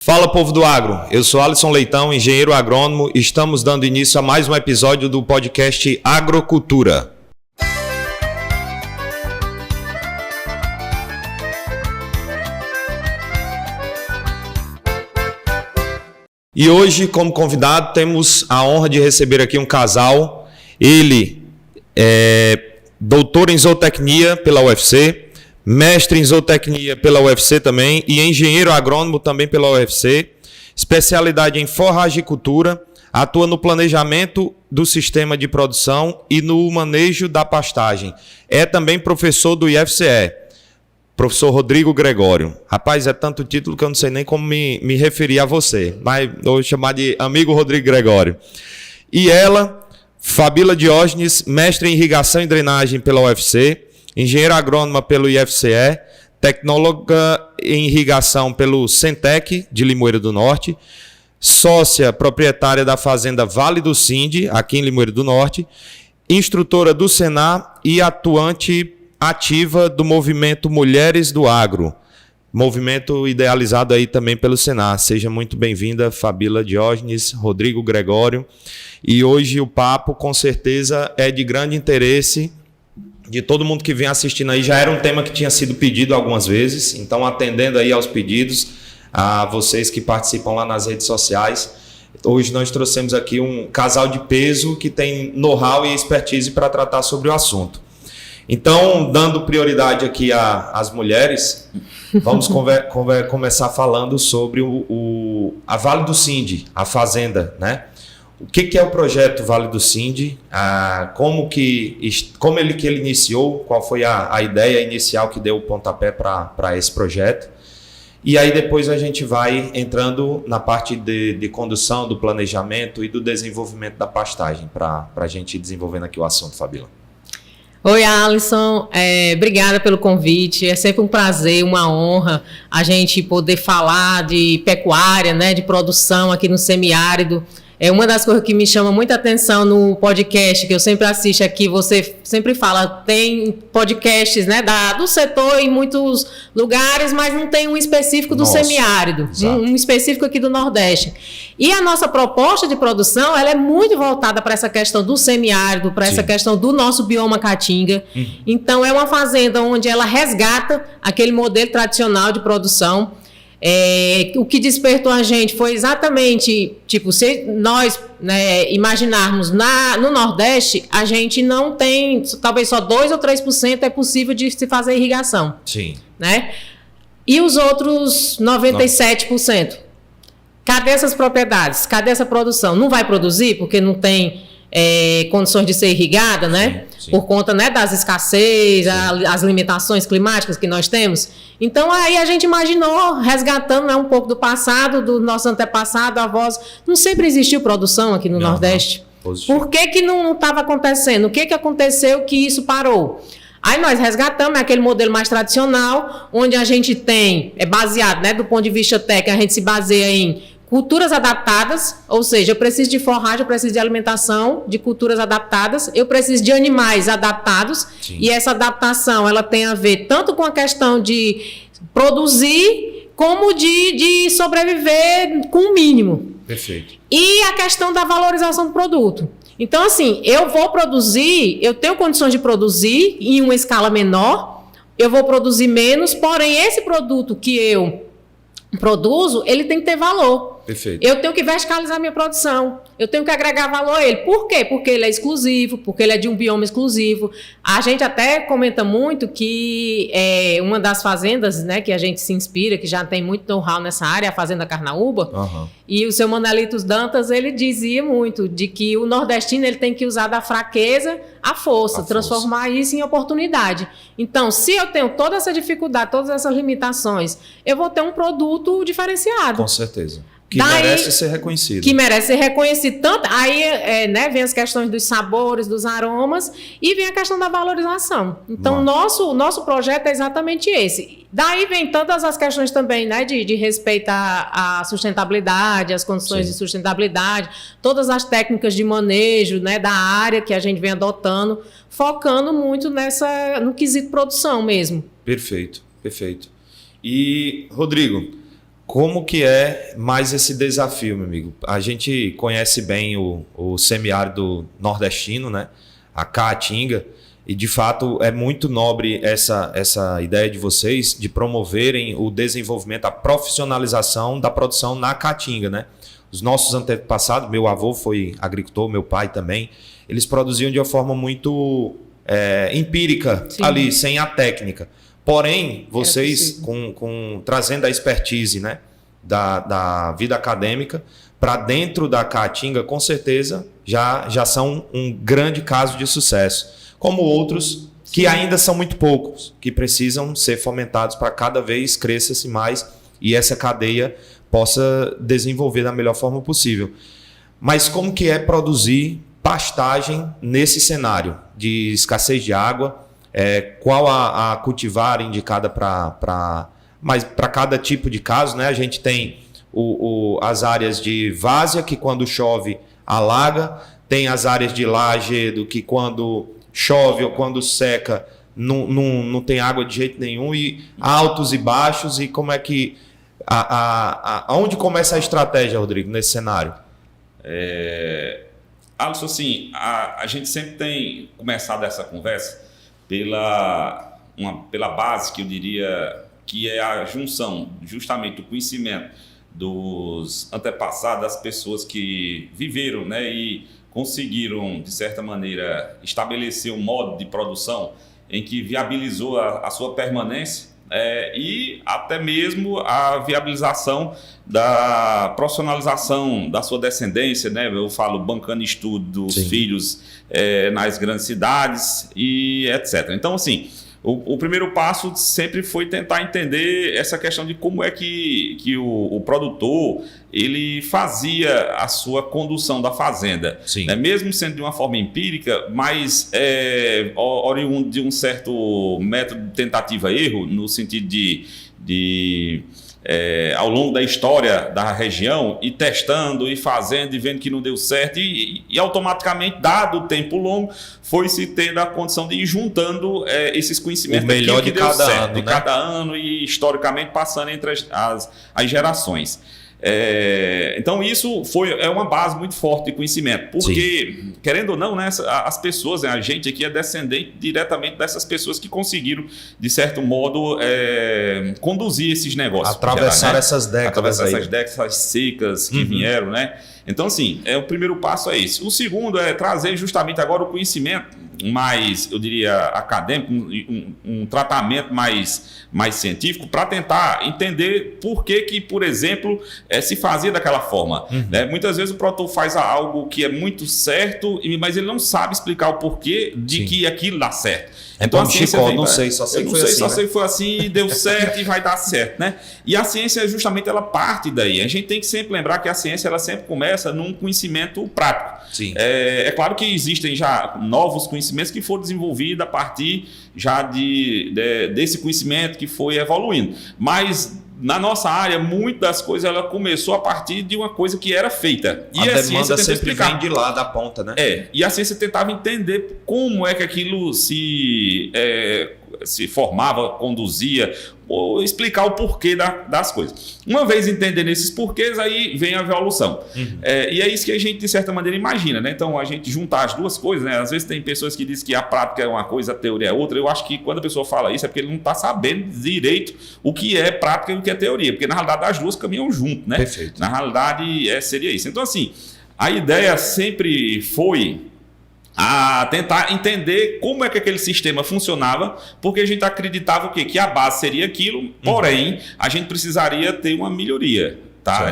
Fala, povo do agro, eu sou Alisson Leitão, engenheiro agrônomo, e estamos dando início a mais um episódio do podcast Agrocultura. E hoje, como convidado, temos a honra de receber aqui um casal. Ele é doutor em zootecnia pela UFC, mestre em zootecnia pela UFC também e engenheiro agrônomo também pela UFC, especialidade em forragicultura, atua no planejamento do sistema de produção e no manejo da pastagem. É também professor do IFCE, professor Rodrigo Gregório. Rapaz, é tanto título que eu não sei nem como me referir a você, mas vou chamar de amigo Rodrigo Gregório. E ela, Fabíola Diógenes, mestre em irrigação e drenagem pela UFC, engenheira agrônoma pelo IFCE, tecnóloga em irrigação pelo Centec de Limoeiro do Norte, sócia proprietária da fazenda Vale do Sinde, aqui em Limoeiro do Norte, instrutora do Senar e atuante ativa do movimento Mulheres do Agro, movimento idealizado aí também pelo Senar. Seja muito bem-vinda, Fabíola Diógenes, Rodrigo Gregório. E hoje o papo, com certeza, é de grande interesse de todo mundo que vem assistindo aí. Já era um tema que tinha sido pedido algumas vezes, então atendendo aí aos pedidos, a vocês que participam lá nas redes sociais, hoje nós trouxemos aqui um casal de peso que tem know-how e expertise para tratar sobre o assunto. Então, dando prioridade aqui às mulheres, vamos começar falando sobre a Vale do Sinde, a fazenda, né? O que é o projeto Vale do Sinde? Como ele iniciou? Qual foi a ideia inicial que deu o pontapé para esse projeto? E aí depois a gente vai entrando na parte de condução, do planejamento e do desenvolvimento da pastagem, para a gente ir desenvolvendo aqui o assunto, Fabíola. Oi, Alisson, obrigada pelo convite. É sempre um prazer, uma honra a gente poder falar de pecuária, né, de produção aqui no semiárido. É uma das coisas que me chama muita atenção no podcast, que eu sempre assisto aqui, você sempre fala, tem podcasts, né, do setor em muitos lugares, mas não tem um específico do semiárido, um específico aqui do Nordeste. E a nossa proposta de produção, ela é muito voltada para essa questão do semiárido, para essa questão do nosso bioma caatinga. Então, é uma fazenda onde ela resgata aquele modelo tradicional de produção. O que despertou a gente foi exatamente, se nós, né, imaginarmos no Nordeste, a gente não tem, talvez só 2 ou 3% é possível de se fazer irrigação. Sim. Né? E os outros 97%? Cadê essas propriedades? Cadê essa produção? Não vai produzir porque não tem condições de ser irrigada, né? Sim. Por conta, né, das escassez, as limitações climáticas que nós temos. Então, aí a gente imaginou, resgatando, né, um pouco do passado, do nosso antepassado, avós. Não sempre existiu produção aqui no Nordeste. Por que não estava acontecendo? O que aconteceu que isso parou? Aí nós resgatamos aquele modelo mais tradicional, onde a gente tem, baseado, né, do ponto de vista técnico, a gente se baseia em culturas adaptadas, ou seja, eu preciso de forragem, eu preciso de alimentação, de culturas adaptadas, eu preciso de animais adaptados. Sim. E essa adaptação ela tem a ver tanto com a questão de produzir, como de sobreviver com o mínimo. Perfeito. E a questão da valorização do produto. Então, assim, eu vou produzir, eu tenho condições de produzir em uma escala menor, eu vou produzir menos, porém esse produto que eu produzo, ele tem que ter valor. Perfeito. Eu tenho que verticalizar minha produção, eu tenho que agregar valor a ele. Por quê? Porque ele é exclusivo, porque ele é de um bioma exclusivo. A gente até comenta muito que uma das fazendas, né, que a gente se inspira, que já tem muito know-how nessa área, é a Fazenda Carnaúba. E o seu Manelitos Dantas, ele dizia muito de que o nordestino ele tem que usar da fraqueza à força, transformar isso em oportunidade. Então, se eu tenho toda essa dificuldade, todas essas limitações, eu vou ter um produto diferenciado. Com certeza. Que merece ser reconhecido. Que merece ser reconhecido. Tanto, aí né, vem as questões dos sabores, dos aromas, e vem a questão da valorização. Então, nosso projeto é exatamente esse. Daí vem todas as questões também, né, de respeito à sustentabilidade, às condições de sustentabilidade, todas as técnicas de manejo, né, da área que a gente vem adotando, focando muito no quesito produção mesmo. Perfeito, perfeito. E, Rodrigo, Como que é mais esse desafio, meu amigo? A gente conhece bem o semiárido nordestino, né? A Caatinga, e de fato é muito nobre essa ideia de vocês de promoverem o desenvolvimento, a profissionalização da produção na Caatinga, né? Os nossos antepassados, meu avô foi agricultor, meu pai também, eles produziam de uma forma muito empírica, sim, ali, sem a técnica. Porém, vocês trazendo a expertise, né, da vida acadêmica para dentro da Caatinga, com certeza já são um grande caso de sucesso. Como outros que ainda são muito poucos, que precisam ser fomentados para cada vez cresça-se mais e essa cadeia possa desenvolver da melhor forma possível. Mas como que é produzir pastagem nesse cenário de escassez de água? Qual a cultivar indicada para cada tipo de caso, né? A gente tem as áreas de várzea, que quando chove alaga, tem as áreas de lajedo, que quando chove ou quando seca não tem água de jeito nenhum, e altos e baixos. E como é que onde começa a estratégia, Rodrigo, nesse cenário? Alisson, assim, a gente sempre tem começado essa conversa pela base que eu diria que é a junção justamente do conhecimento dos antepassados, das pessoas que viveram, né, e conseguiram, de certa maneira, estabelecer um modo de produção em que viabilizou a sua permanência, e até mesmo a viabilização da profissionalização da sua descendência, né? Eu falo bancando estudo dos filhos nas grandes cidades e etc. Então, assim, o primeiro passo sempre foi tentar entender essa questão de como é que o produtor ele fazia a sua condução da fazenda, né? Mesmo sendo de uma forma empírica, mas oriundo de um certo método de tentativa-erro, no sentido de ao longo da história da região, e testando e fazendo e vendo que não deu certo, e automaticamente, dado o tempo longo, foi se tendo a condição de ir juntando esses conhecimentos, o melhor de cada ano, de cada ano, e historicamente passando entre as gerações. Então isso é uma base muito forte de conhecimento, porque, querendo ou não, né, as pessoas, né, a gente aqui é descendente diretamente dessas pessoas que conseguiram, de certo modo, conduzir esses negócios. Atravessar essas décadas. Essas décadas secas que vieram, né? Então, assim, o primeiro passo é esse. O segundo é trazer justamente agora o conhecimento mais, eu diria, acadêmico, um tratamento mais científico, para tentar entender por que, por exemplo, se fazia daquela forma. Né? Muitas vezes o produtor faz algo que é muito certo, mas ele não sabe explicar o porquê de que aquilo dá certo. Então, Chico, não sei, só sei que foi assim. Só sei que foi assim, deu certo e vai dar certo, né? E a ciência, justamente, ela parte daí. A gente tem que sempre lembrar que a ciência, ela sempre começa num conhecimento prático. É claro que existem já novos conhecimentos que foram desenvolvidos a partir já desse conhecimento que foi evoluindo. Mas na nossa área, muitas das coisas ela começou a partir de uma coisa que era feita. E a ciência sempre vem de lá da ponta, né? E a ciência tentava entender como é que aquilo se formava, conduzia, ou explicar o porquê das coisas. Uma vez entendendo esses porquês, aí vem a evolução. E é isso que a gente, de certa maneira, imagina, né? Então, a gente juntar as duas coisas, né? Às vezes tem pessoas que dizem que a prática é uma coisa, a teoria é outra. Eu acho que quando a pessoa fala isso é porque ele não está sabendo direito o que é prática e o que é teoria, porque na realidade as duas caminham junto, né? Perfeito. Na realidade seria isso. Então, assim, a ideia sempre foi a tentar entender como é que aquele sistema funcionava, porque a gente acreditava o quê? Que a base seria aquilo, porém, a gente precisaria ter uma melhoria.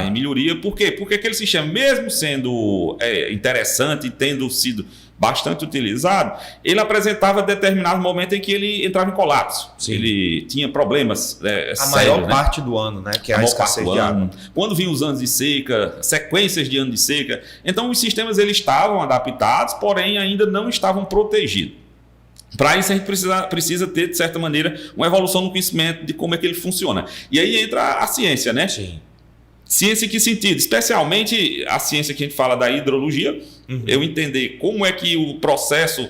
Em melhoria, por quê? Porque aquele sistema, mesmo sendo interessante e tendo sido bastante utilizado, ele apresentava determinado momento em que ele entrava em colapso. Ele tinha problemas a maior parte do ano, né? Que é a escassez de água. Quando vinham os anos de seca, sequências de anos de seca, então os sistemas eles estavam adaptados, porém ainda não estavam protegidos. Para isso a gente precisa ter, de certa maneira, uma evolução no conhecimento de como é que ele funciona. E aí entra a ciência, né? Ciência em que sentido? Especialmente a ciência que a gente fala da hidrologia, eu entender como é que o processo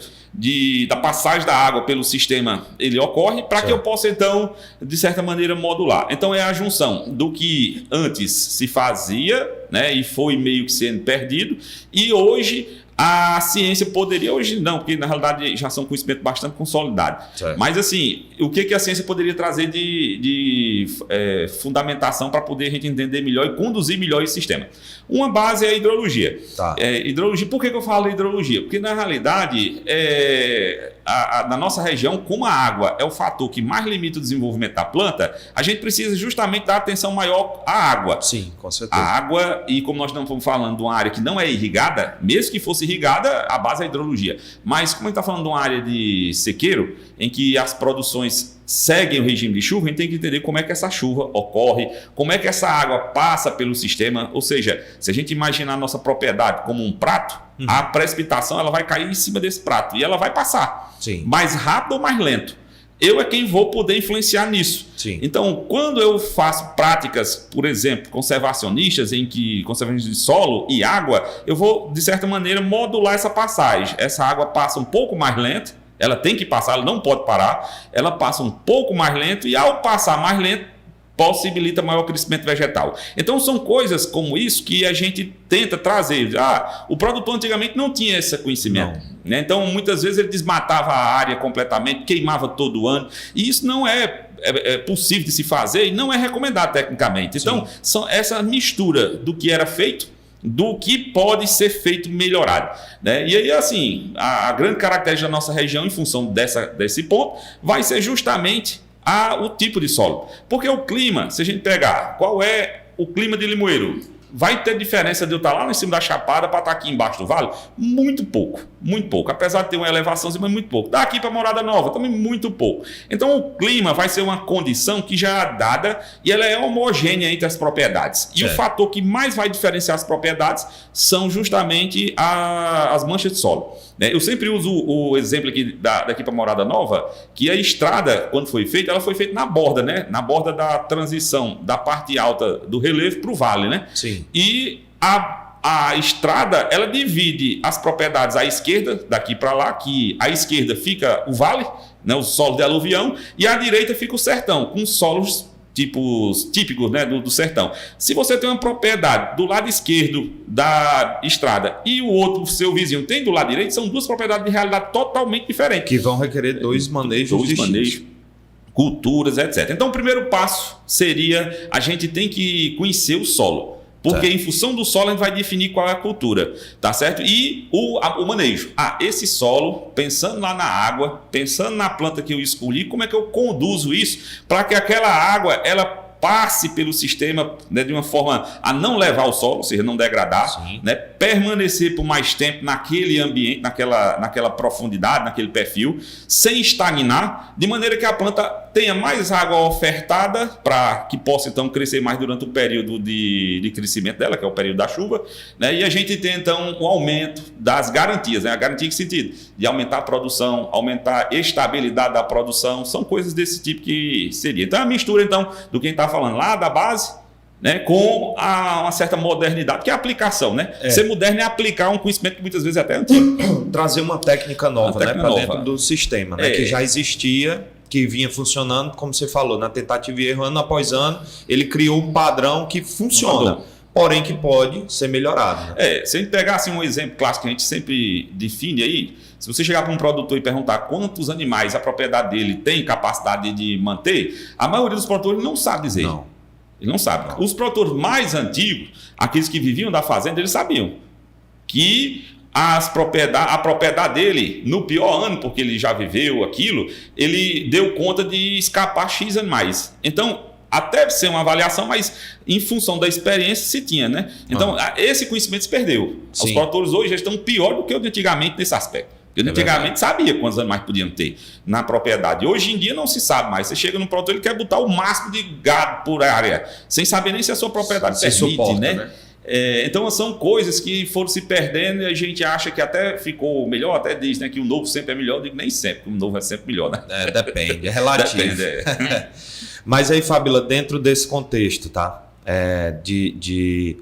da passagem da água pelo sistema ele ocorre, para que eu possa, então, de certa maneira, modular. Então, é a junção do que antes se fazia, né, e foi meio que sendo perdido, e hoje a ciência poderia, hoje não, porque na realidade já são conhecimentos bastante consolidados. Mas assim, o que a ciência poderia trazer de fundamentação para poder a gente entender melhor e conduzir melhor esse sistema? Uma base é a hidrologia. Hidrologia, por que eu falo hidrologia? Porque na realidade, na nossa região, como a água é o fator que mais limita o desenvolvimento da planta, a gente precisa justamente dar atenção maior à água. Sim, com certeza. A água, e como nós não estamos falando de uma área que não é irrigada, mesmo que fosse irrigada, a base é a hidrologia. Mas como a gente está falando de uma área de sequeiro, em que as produções seguem o regime de chuva, a gente tem que entender como é que essa chuva ocorre, como é que essa água passa pelo sistema. Ou seja, se a gente imaginar a nossa propriedade como um prato, a precipitação ela vai cair em cima desse prato e ela vai passar. Sim. Mais rápido ou mais lento. Eu é quem vou poder influenciar nisso. Sim. Então, quando eu faço práticas, por exemplo, conservacionistas, conservação de solo e água, eu vou, de certa maneira, modular essa passagem. Essa água passa um pouco mais lento, ela tem que passar, ela não pode parar, ela passa um pouco mais lento e, ao passar mais lento, possibilita maior crescimento vegetal. Então, são coisas como isso que a gente tenta trazer. O produtor antigamente não tinha esse conhecimento. Né? Então, muitas vezes ele desmatava a área completamente, queimava todo ano. E isso não é possível de se fazer e não é recomendado tecnicamente. Então, são essa mistura do que era feito, do que pode ser feito melhorado. Né? E aí, assim, a grande característica da nossa região, em função desse ponto, vai ser justamente o tipo de solo. Porque o clima, se a gente pegar qual é o clima de Limoeiro, vai ter diferença de eu estar lá em cima da chapada para estar aqui embaixo do vale? Muito pouco, muito pouco. Apesar de ter uma elevação, mas muito pouco. Daqui para Morada Nova, também muito pouco. Então o clima vai ser uma condição que já é dada e ela é homogênea entre as propriedades. E o fator que mais vai diferenciar as propriedades são justamente as manchas de solo. Eu sempre uso o exemplo aqui daqui para Morada Nova, que a estrada, quando foi feita, ela foi feita na borda, né? Na borda da transição da parte alta do relevo para o vale, né? Sim. E a estrada, ela divide as propriedades à esquerda, daqui para lá, que à esquerda fica o vale, né? O solo de aluvião, e à direita fica o sertão, com solos típicos, né, do sertão. Se você tem uma propriedade do lado esquerdo da estrada e o outro, seu vizinho, tem do lado direito, são duas propriedades de realidade totalmente diferentes. Que vão requerer dois manejos, culturas, etc. Então, o primeiro passo seria a gente tem que conhecer o solo. Porque em função do solo a gente vai definir qual é a cultura, tá certo? E o manejo. Esse solo, pensando lá na água, pensando na planta que eu escolhi, como é que eu conduzo isso para que aquela água, ela passe pelo sistema, né, de uma forma a não levar o solo, ou seja, não degradar, né, permanecer por mais tempo naquele ambiente, naquela profundidade, naquele perfil, sem estagnar, de maneira que a planta tenha mais água ofertada para que possa então crescer mais durante o período de crescimento dela, que é o período da chuva, né, e a gente tem então o aumento das garantias, né, a garantia em que sentido? De aumentar a produção, aumentar a estabilidade da produção, são coisas desse tipo que seria. Então, a mistura então do que a gente está falando lá da base, né, com uma certa modernidade, que é a aplicação, né? Ser moderno é aplicar um conhecimento que muitas vezes é até antigo. Trazer uma técnica nova, né, para dentro do sistema, né, que já existia, que vinha funcionando, como você falou, na tentativa e erro, ano após ano, ele criou um padrão que funciona, porém que pode ser melhorado. Né? Se a gente pegar assim, um exemplo clássico que a gente sempre define aí, se você chegar para um produtor e perguntar quantos animais a propriedade dele tem capacidade de manter, a maioria dos produtores não sabe dizer. Ele não sabe. Os produtores mais antigos, aqueles que viviam da fazenda, eles sabiam que a propriedade dele, no pior ano, porque ele já viveu aquilo, ele deu conta de escapar X animais. Então, até ser uma avaliação, mas em função da experiência se tinha, né? Então, esse conhecimento se perdeu. Os produtores hoje já estão pior do que o de antigamente nesse aspecto. Porque antigamente sabia quantos animais podiam ter na propriedade. Hoje em dia não se sabe mais. Você chega no produtor, ele quer botar o máximo de gado por área, sem saber nem se a sua propriedade permite, suporta, né? Então são coisas que foram se perdendo e a gente acha que até ficou melhor, até diz, né, que o novo sempre é melhor. Eu digo nem sempre, o novo é sempre melhor, né? Depende, é relativo. Depende, Mas aí, Fábila, dentro desse contexto, tá? De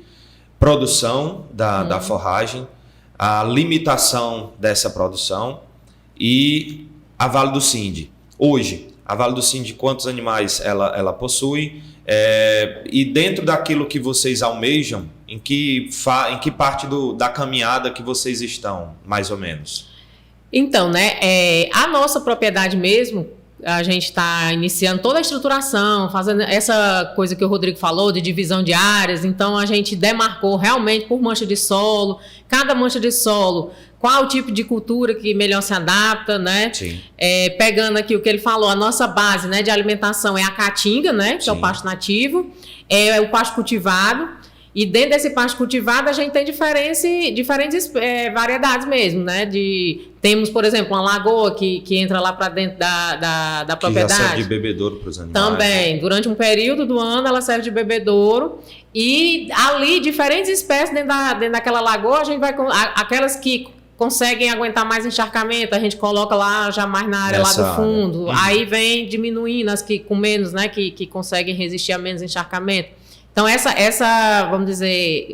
produção da forragem, a limitação dessa produção e a Vale do Sind. Hoje, a Vale do Sind, quantos animais ela possui? E dentro daquilo que vocês almejam, em que parte da caminhada que vocês estão, mais ou menos? Então, né, a nossa propriedade mesmo, a gente está iniciando toda a estruturação, fazendo essa coisa que o Rodrigo falou, de divisão de áreas. Então, a gente demarcou realmente por mancha de solo, cada mancha de solo, qual o tipo de cultura que melhor se adapta, né? Sim. Pegando aqui o que ele falou, a nossa base, né, de alimentação é a caatinga, né, que Sim. é o pasto nativo, é o pasto cultivado. E dentro desse pasto cultivado, a gente tem diferentes variedades mesmo, né? Temos, por exemplo, uma lagoa que entra lá para dentro da propriedade. Que já serve de bebedouro para os animais. Também. Durante um período do ano, ela serve de bebedouro. E ali, diferentes espécies dentro daquela lagoa, a gente vai... Aquelas que conseguem aguentar mais encharcamento, a gente coloca lá já mais na área lá do fundo. Aí vem diminuindo as que com menos, né? Que conseguem resistir a menos encharcamento. Então, essa vamos dizer,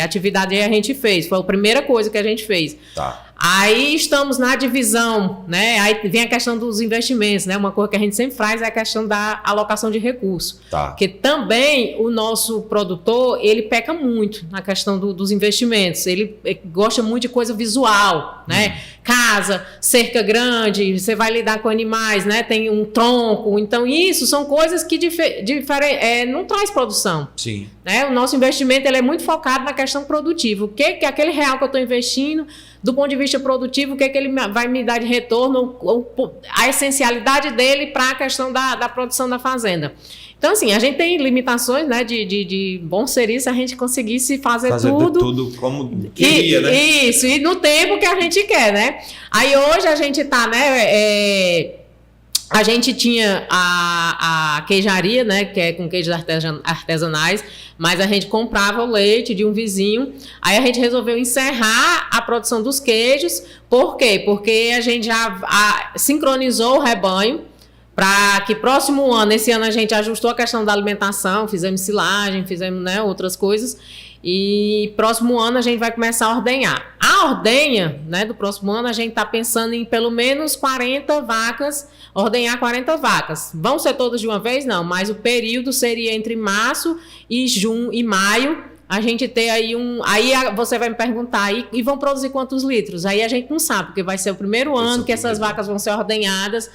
atividade aí a gente fez. Foi a primeira coisa que a gente fez. Tá. Aí estamos na divisão, né? Aí vem a questão dos investimentos, né? Uma coisa que a gente sempre faz é a questão da alocação de recursos. Tá. Porque também o nosso produtor, ele peca muito na questão dos investimentos. Ele gosta muito de coisa visual, né? Casa, cerca grande, você vai lidar com animais, né? Tem um tronco. Então, isso são coisas que não traz produção. Sim. Né? O nosso investimento ele é muito focado na questão produtiva. O que aquele real que eu estou investindo, do ponto de vista produtivo, o que ele vai me dar de retorno, a essencialidade dele para a questão da produção da fazenda. Então, assim, a gente tem limitações, né? De bom seria se a gente conseguisse fazer tudo como queria, né? Isso, e no tempo que a gente quer, né? Aí hoje a gente está, né? A gente tinha a queijaria, né, que é com queijos artesanais, mas a gente comprava o leite de um vizinho. Aí a gente resolveu encerrar a produção dos queijos. Por quê? Porque a gente já sincronizou o rebanho para que próximo ano, esse ano a gente ajustou a questão da alimentação, fizemos silagem, fizemos, né, outras coisas. E próximo ano a gente vai começar a ordenhar. A ordenha, né, do próximo ano, a gente está pensando em pelo menos 40 vacas, ordenhar 40 vacas. Vão ser todas de uma vez? Não, mas o período seria entre março e maio. A gente ter aí Aí você vai me perguntar, e vão produzir quantos litros? Aí a gente não sabe, porque vai ser o primeiro ano que essas vacas vão ser ordenhadas.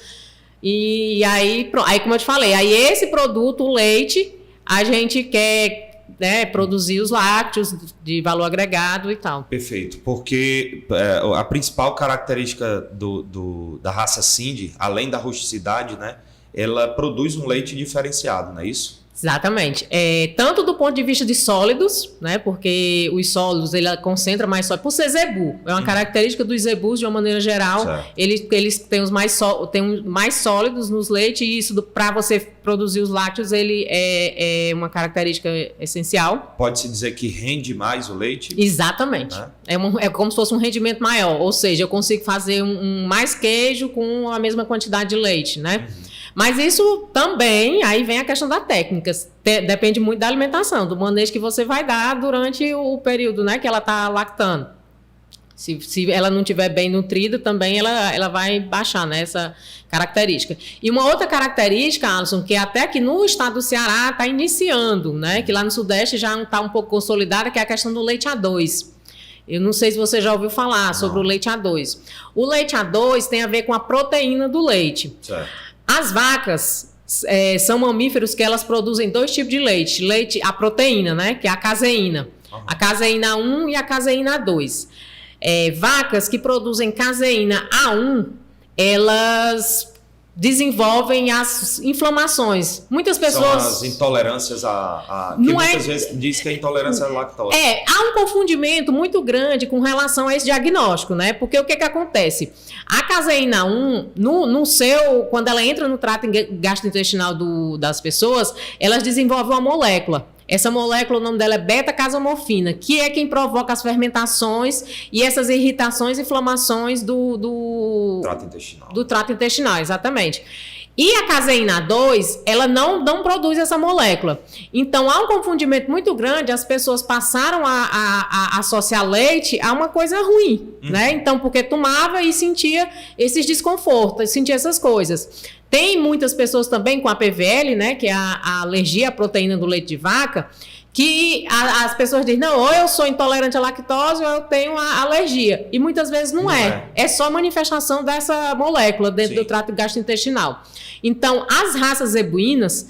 E aí, como eu te falei, aí esse produto, o leite, a gente quer... né, produzir os lácteos de valor agregado e tal. Perfeito, porque a principal característica da raça Sind, além da rusticidade, né, ela produz um leite diferenciado, não é isso? Exatamente. Tanto do ponto de vista de sólidos, né, porque os sólidos ele concentra mais sólidos. Por ser zebu, é uma característica dos zebus de uma maneira geral. Eles têm os mais sólidos nos leites e isso para você produzir os lácteos ele é uma característica essencial. Pode-se dizer que rende mais o leite? Exatamente. Né? É como se fosse um rendimento maior, ou seja, eu consigo fazer mais queijo com a mesma quantidade de leite, né? Mas isso também, aí vem a questão da técnica, depende muito da alimentação, do manejo que você vai dar durante o período, né, que ela está lactando. Se ela não estiver bem nutrida, também ela vai baixar, né, essa característica. E uma outra característica, Alisson, que até aqui no estado do Ceará está iniciando, né, que lá no Sudeste já está um pouco consolidada, que é a questão do leite A2. Eu não sei se você já ouviu falar sobre o leite A2. O leite A2 tem a ver com a proteína do leite. Certo. As vacas são mamíferos que elas produzem dois tipos de leite. A proteína, né? Que é a caseína. A caseína 1 e a caseína 2. Vacas que produzem caseína A1, elas desenvolvem as inflamações. Muitas pessoas... São as intolerâncias que muitas vezes diz que é intolerância à lactose. Há um confundimento muito grande com relação a esse diagnóstico, né? Porque o que acontece? A caseína 1, quando ela entra no trato gastrointestinal das pessoas, elas desenvolvem uma molécula. Essa molécula, o nome dela é beta-casomorfina, que é quem provoca as fermentações e essas irritações e inflamações do trato intestinal. Do trato intestinal, exatamente. E a caseína 2, ela não produz essa molécula. Então, há um confundimento muito grande, as pessoas passaram a associar leite a uma coisa ruim, né? Então, porque tomava e sentia esses desconfortos, sentia essas coisas. Tem muitas pessoas também com a PVL, né? Que é a alergia à proteína do leite de vaca, que as pessoas dizem, não, ou eu sou intolerante à lactose ou eu tenho a alergia. E muitas vezes não é. É só manifestação dessa molécula dentro do trato gastrointestinal. Então, as raças zebuínas,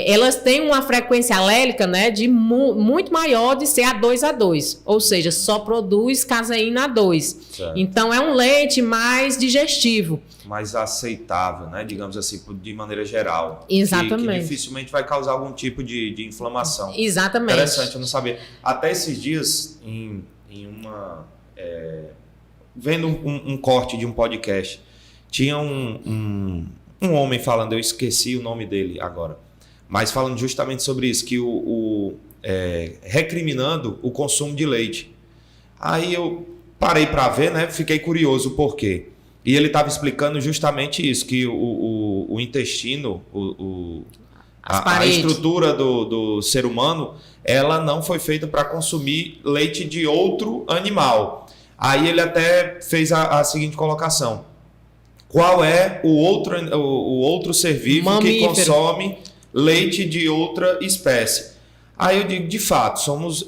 elas têm uma frequência alélica, né, de muito maior de ser A2A2, ou seja, só produz caseína A2. Certo. Então, é um leite mais digestivo. Mais aceitável, né? Digamos assim, de maneira geral. Exatamente. Que dificilmente vai causar algum tipo de inflamação. Exatamente. Interessante, eu não sabia. Até esses dias, vendo um corte de um podcast, tinha um homem falando, eu esqueci o nome dele agora, mas falando justamente sobre isso, que recriminando o consumo de leite. Aí eu parei para ver, né? Fiquei curioso o porquê. E ele estava explicando justamente isso, que o intestino, a estrutura do ser humano, ela não foi feita para consumir leite de outro animal. Aí ele até fez a seguinte colocação. Qual é o outro ser vivo mamífero que consome leite de outra espécie? Aí eu digo, de fato, somos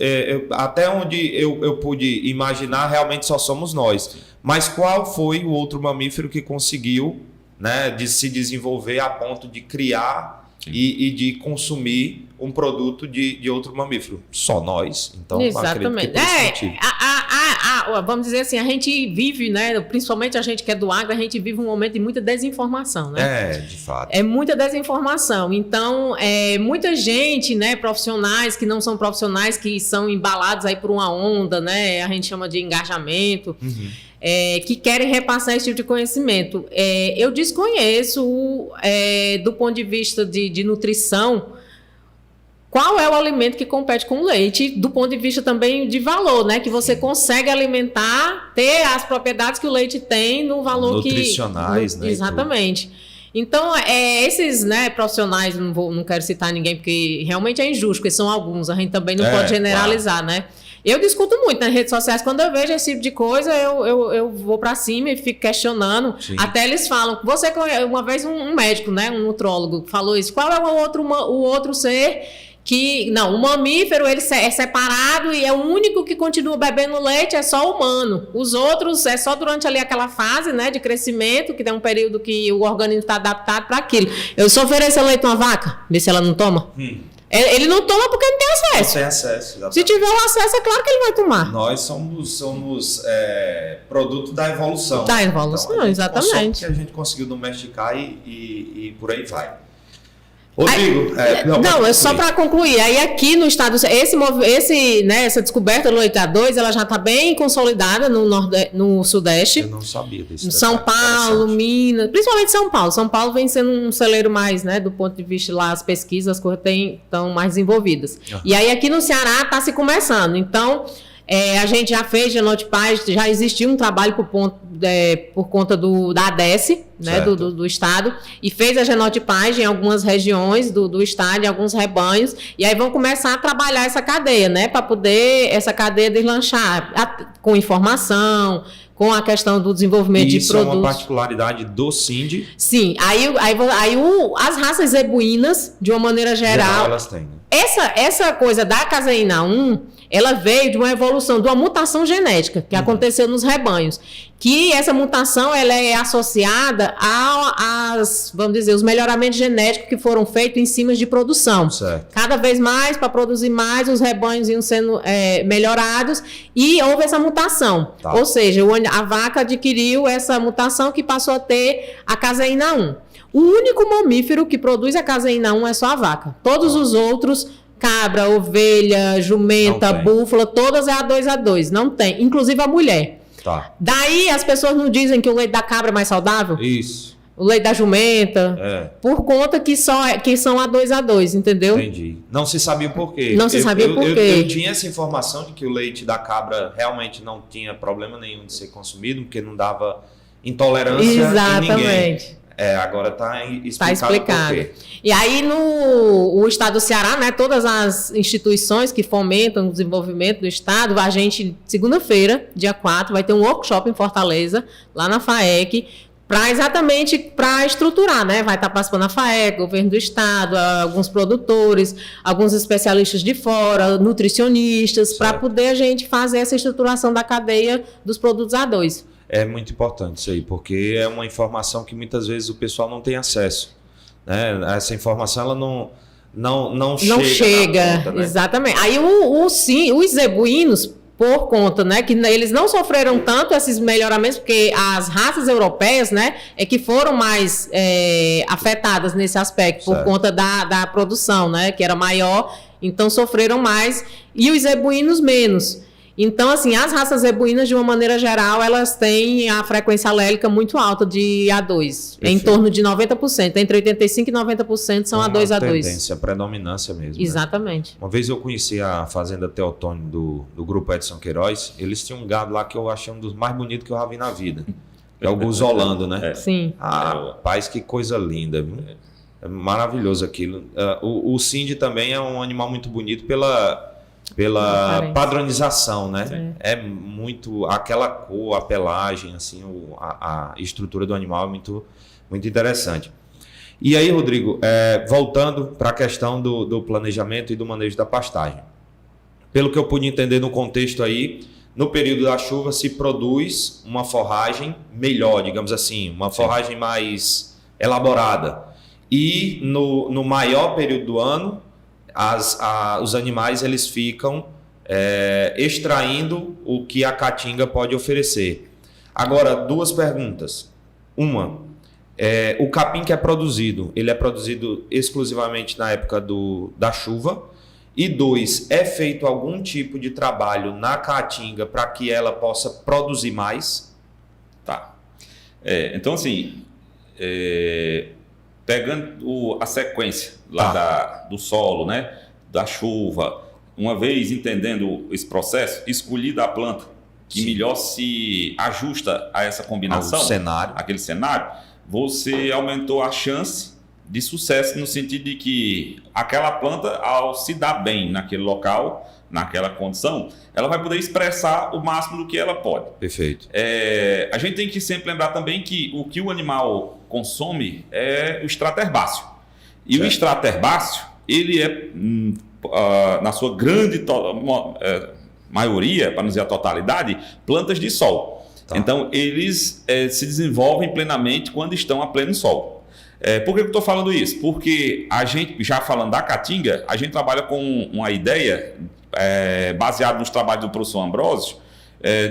até onde eu pude imaginar, realmente só somos nós. Mas qual foi o outro mamífero que conseguiu, né, de se desenvolver a ponto de criar e de consumir um produto de outro mamífero? Só nós. Então, exatamente. Vamos dizer assim, a gente vive, né, principalmente a gente que é do agro, a gente vive um momento de muita desinformação, né? De fato. É muita desinformação. Então, muita gente, né, profissionais que não são profissionais, que são embalados aí por uma onda, né, a gente chama de engajamento, que querem repassar esse tipo de conhecimento. Eu desconheço, do ponto de vista de nutrição, qual é o alimento que compete com o leite, do ponto de vista também de valor, né? Que você consegue alimentar, ter as propriedades que o leite tem no valor nutricionais, né? Exatamente. Então, esses, né, profissionais, não quero citar ninguém, porque realmente é injusto, porque são alguns, a gente também não pode generalizar, claro, né? Eu discuto muito nas redes sociais, quando eu vejo esse tipo de coisa, eu vou para cima e fico questionando. Sim. Até eles falam, uma vez um médico, né, um nutrólogo, falou isso, qual é o outro ser que, não, o mamífero ele é separado e é o único que continua bebendo leite, é só o humano. Os outros é só durante ali aquela fase, né, de crescimento, que tem um período que o organismo está adaptado para aquilo. Eu só oferecer leite a uma vaca, ver se ela não toma. Ele não toma porque não tem acesso. Não tem acesso, exatamente. Se tiver o acesso, é claro que ele vai tomar. Nós somos produto da evolução. Da evolução, então, exatamente. Que a gente conseguiu domesticar e por aí vai. Rodrigo, é só para concluir. Aí aqui no estado, essa descoberta do leite A2, ela já está bem consolidada no Sudeste. Eu não sabia disso. São Paulo, Minas, principalmente São Paulo. São Paulo vem sendo um celeiro mais, né, do ponto de vista lá, as pesquisas, as coisas estão mais desenvolvidas. E aí aqui no Ceará está se começando. Então, a gente já fez genotipagem, já existiu um trabalho por conta da ADESE, né, do estado, e fez a genotipagem em algumas regiões do estado, em alguns rebanhos, e aí vão começar a trabalhar essa cadeia, né, para poder essa cadeia deslanchar com informação, com a questão do desenvolvimento de produtos. Isso é uma particularidade do CINDE? Sim, as raças zebuínas, de uma maneira geral elas têm, né? Essa coisa da caseína 1, ela veio de uma evolução, de uma mutação genética que aconteceu nos rebanhos. Que essa mutação ela é associada vamos dizer, os melhoramentos genéticos que foram feitos em cima de produção. Certo. Cada vez mais, para produzir mais, os rebanhos iam sendo melhorados e houve essa mutação. Tá. Ou seja, a vaca adquiriu essa mutação que passou a ter a caseína 1. O único mamífero que produz a caseína 1 é só a vaca. Todos os outros, cabra, ovelha, jumenta, búfala, todas é A2A2. Não tem. Inclusive a mulher. Tá. Daí as pessoas não dizem que o leite da cabra é mais saudável? Isso. O leite da jumenta. Por conta que são A2A2, entendeu? Entendi. Não se sabia o porquê. Não se sabia o porquê. Eu tinha essa informação de que o leite da cabra realmente não tinha problema nenhum de ser consumido, porque não dava intolerância em ninguém. Agora está Tá explicado. por quê. E aí, no estado do Ceará, né, todas as instituições que fomentam o desenvolvimento do estado, a gente, segunda-feira, dia 4, vai ter um workshop em Fortaleza, lá na FAEC, exatamente para estruturar, né? Vai estar participando a FAEC, governo do estado, alguns produtores, alguns especialistas de fora, nutricionistas, para poder a gente fazer essa estruturação da cadeia dos produtos A2. É muito importante isso aí, porque é uma informação que muitas vezes o pessoal não tem acesso, né? Essa informação ela não chega na ponta, né? Exatamente. Aí os zebuínos, por conta, né, que eles não sofreram tanto esses melhoramentos, porque as raças europeias, né, é que foram mais afetadas nesse aspecto, por conta da produção, né, que era maior, então sofreram mais, e os zebuínos menos. Então, assim, as raças zebuínas, de uma maneira geral, elas têm a frequência alélica muito alta de A2, em torno de 90%, entre 85% e 90% são A2, A2. Tendência, predominância mesmo. Exatamente. Né? Uma vez eu conheci a fazenda Teotônio do grupo Edson Queiroz, eles tinham um gado lá que eu achei um dos mais bonitos que eu já vi na vida, que é o Guzolando, né? Sim. Rapaz, que coisa linda, viu? É maravilhoso aquilo. O Cindy também é um animal muito bonito pela padronização, né? Sim. É muito aquela cor, a pelagem, assim, a estrutura do animal é muito, muito interessante. E aí, Rodrigo, voltando para a questão do planejamento e do manejo da pastagem. Pelo que eu pude entender no contexto aí, no período da chuva se produz uma forragem melhor, digamos assim, uma forragem mais elaborada. E no maior período do ano, os animais eles ficam extraindo o que a caatinga pode oferecer. Agora, duas perguntas. Uma, o capim que é produzido, ele é produzido exclusivamente na época da chuva? E dois, é feito algum tipo de trabalho na caatinga para que ela possa produzir mais? Tá. Então, assim, pegando a sequência lá do solo, né, da chuva, uma vez entendendo esse processo, escolhida a planta que melhor se ajusta a essa combinação, aquele cenário, você aumentou a chance de sucesso no sentido de que aquela planta, ao se dar bem naquele local, naquela condição, ela vai poder expressar o máximo do que ela pode. Perfeito. A gente tem que sempre lembrar também que o que o animal consome é o extrato herbáceo. E o extrato herbáceo, ele é, na sua grande maioria, para não dizer a totalidade, plantas de sol. Tá. Então, eles se desenvolvem plenamente quando estão a pleno sol. Por que eu estou falando isso? Porque a gente, já falando da caatinga, a gente trabalha com uma ideia, baseada nos trabalhos do professor Ambrósio,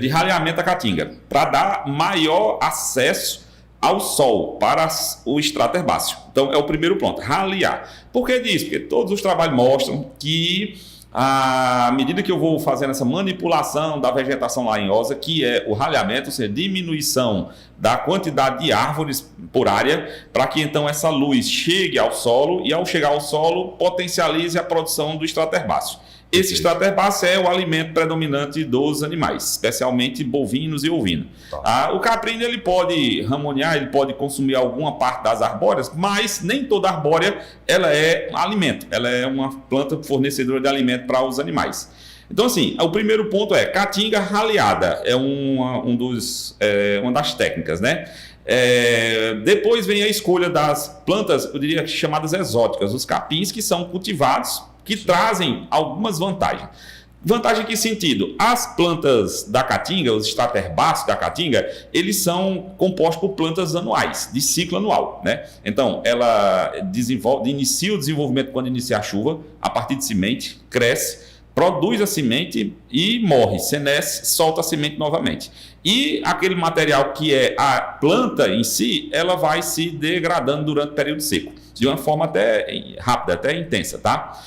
de raleamento da caatinga, para dar maior acesso ao sol para o extrato herbáceo. Então, é o primeiro ponto, ralear. Por que disso? Porque todos os trabalhos mostram que, à medida que eu vou fazendo essa manipulação da vegetação laranjosa, que é o raleamento, ou seja, diminuição da quantidade de árvores por área, para que então essa luz chegue ao solo e, ao chegar ao solo, potencialize a produção do extrato herbáceo. Esse extrato herbáceo é o alimento predominante dos animais, especialmente bovinos e ovinos. Tá. O caprino ele pode ramonear, ele pode consumir alguma parte das arbóreas, mas nem toda arbórea ela é alimento, ela é uma planta fornecedora de alimento para os animais. Então, assim, o primeiro ponto é caatinga raleada, é uma das técnicas, né? Depois vem a escolha das plantas, eu diria chamadas exóticas, os capins que são cultivados, que trazem algumas vantagens. Vantagem em que sentido? As plantas da caatinga, os extratos herbáceos da caatinga, eles são compostos por plantas anuais, de ciclo anual, né? Então, ela inicia o desenvolvimento quando inicia a chuva, a partir de semente, cresce, produz a semente e morre, senesce, solta a semente novamente. E aquele material que é a planta em si, ela vai se degradando durante o período seco, de uma forma até rápida, até intensa, tá?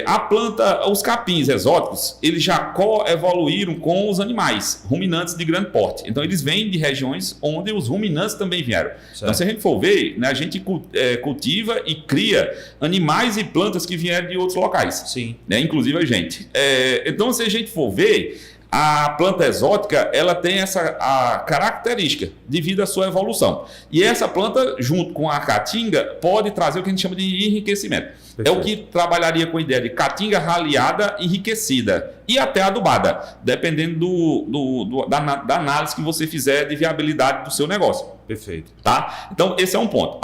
A planta, os capins exóticos, eles já coevoluíram com os animais, ruminantes de grande porte. Então, eles vêm de regiões onde os ruminantes também vieram. Certo. Então, se a gente for ver, né, a gente cultiva e cria animais e plantas que vieram de outros locais. Sim. Né, inclusive a gente. Então, se a gente for ver, A planta exótica, ela tem a característica devido à sua evolução. E essa planta, junto com a caatinga, pode trazer o que a gente chama de enriquecimento. Perfeito. É o que trabalharia com a ideia de caatinga raleada, enriquecida e até adubada, dependendo da análise que você fizer de viabilidade do seu negócio. Perfeito. Tá? Então, esse é um ponto.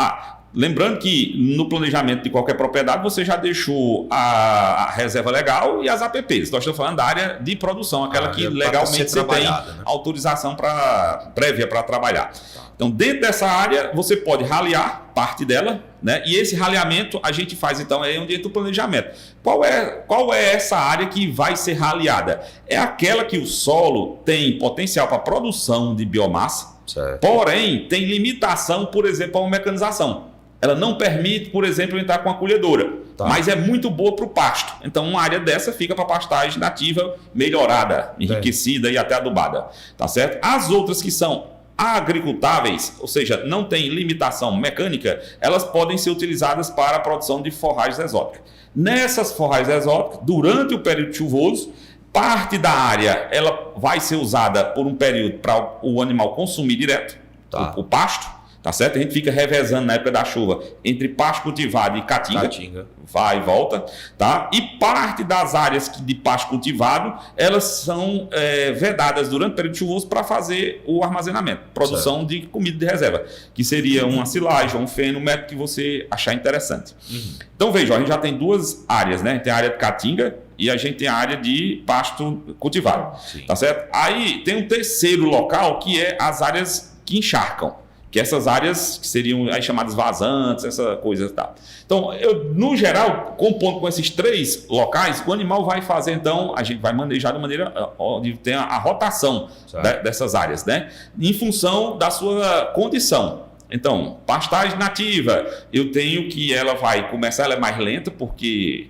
Lembrando que no planejamento de qualquer propriedade você já deixou a reserva legal e as APPs. Nós estamos falando da área de produção, aquela que legalmente você tem autorização prévia para trabalhar. Então, dentro dessa área, você pode ralear parte dela, né? E esse raleamento a gente faz, então, é onde entra o planejamento. Qual é essa área que vai ser raleada? É aquela que o solo tem potencial para produção de biomassa, certo. Porém, tem limitação, por exemplo, a uma mecanização. Ela não permite, por exemplo, entrar com a colhedora, mas é muito boa para o pasto. Então, uma área dessa fica para pastagem nativa melhorada, enriquecida e até adubada. Tá certo? As outras que são agricultáveis, ou seja, não tem limitação mecânica, elas podem ser utilizadas para a produção de forragens exóticas. Nessas forragens exóticas, durante o período chuvoso, parte da área ela vai ser usada por um período para o animal consumir direto, o pasto. Tá certo? A gente fica revezando na época da chuva entre pasto cultivado e caatinga. Vai e volta. Tá? E parte das áreas de pasto cultivado, elas são vedadas durante o período chuvoso para fazer o armazenamento, produção de comida de reserva, que seria uma silagem, um feno, um método que você achar interessante. Então, veja, a gente já tem duas áreas, né? Tem a área de caatinga e a gente tem a área de pasto cultivado. Tá certo? Aí tem um terceiro local que é as áreas que encharcam. Que essas áreas que seriam aí chamadas vazantes, essa coisa e tal. Então, no geral, compondo com esses três locais, o animal vai fazer, então, a gente vai manejar de maneira onde tem a rotação dessas áreas, né? Em função da sua condição. Então, pastagem nativa, eu tenho que ela vai começar, ela é mais lenta, porque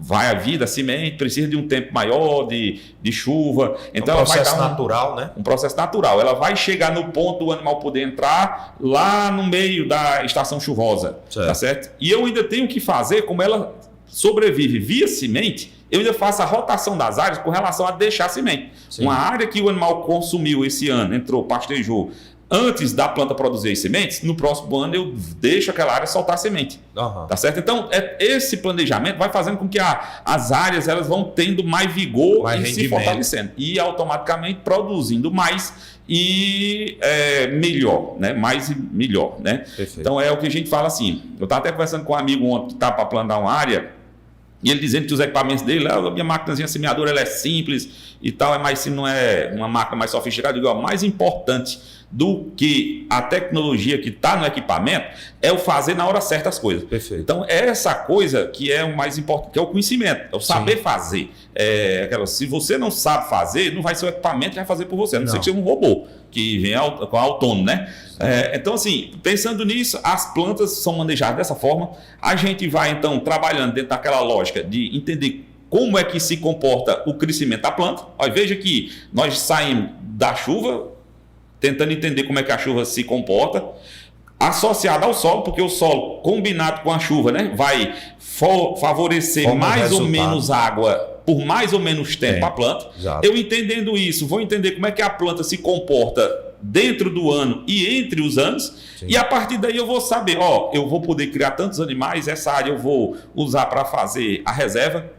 vai a vida, a semente, precisa de um tempo maior de chuva. Então ela vai dar natural, né? Um processo natural. Ela vai chegar no ponto do animal poder entrar lá no meio da estação chuvosa. Tá certo? E eu ainda tenho que fazer, como ela sobrevive via semente, eu ainda faço a rotação das áreas com relação a deixar semente. Sim. Uma área que o animal consumiu esse ano, entrou, pastejou, antes da planta produzir as sementes, no próximo ano eu deixo aquela área soltar semente. Tá certo? Então, esse planejamento vai fazendo com que as áreas elas vão tendo mais vigor e se fortalecendo. E automaticamente produzindo mais e melhor, né? Mais e melhor, né? Então, é o que a gente fala assim. Eu estava até conversando com um amigo ontem que está para plantar uma área, e ele dizendo que os equipamentos dele, a minha máquinazinha semeadora ela é simples e tal, não é uma máquina mais sofisticada. Eu digo, o mais importante do que a tecnologia que está no equipamento é o fazer na hora certa as coisas. Então, é essa coisa que é o mais importante, que é o conhecimento, é o saber fazer. Se você não sabe fazer, não vai ser o equipamento que vai fazer por você, a não ser que seja um robô que vem com autônomo, né? Então, assim, pensando nisso, as plantas são manejadas dessa forma. A gente vai, então, trabalhando dentro daquela lógica de entender como é que se comporta o crescimento da planta. Veja que nós saímos da chuva, tentando entender como é que a chuva se comporta, associada ao solo, porque o solo, combinado com a chuva, né, vai favorecer mais ou menos água por mais ou menos tempo a planta. Eu entendendo isso, vou entender como é que a planta se comporta dentro do ano e entre os anos. E a partir daí eu vou saber, eu vou poder criar tantos animais, essa área eu vou usar para fazer a reserva,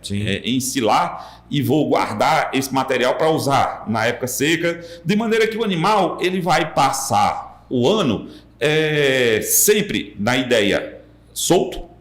ensilar, e vou guardar esse material para usar na época seca, de maneira que o animal ele vai passar o ano sempre na ideia solto.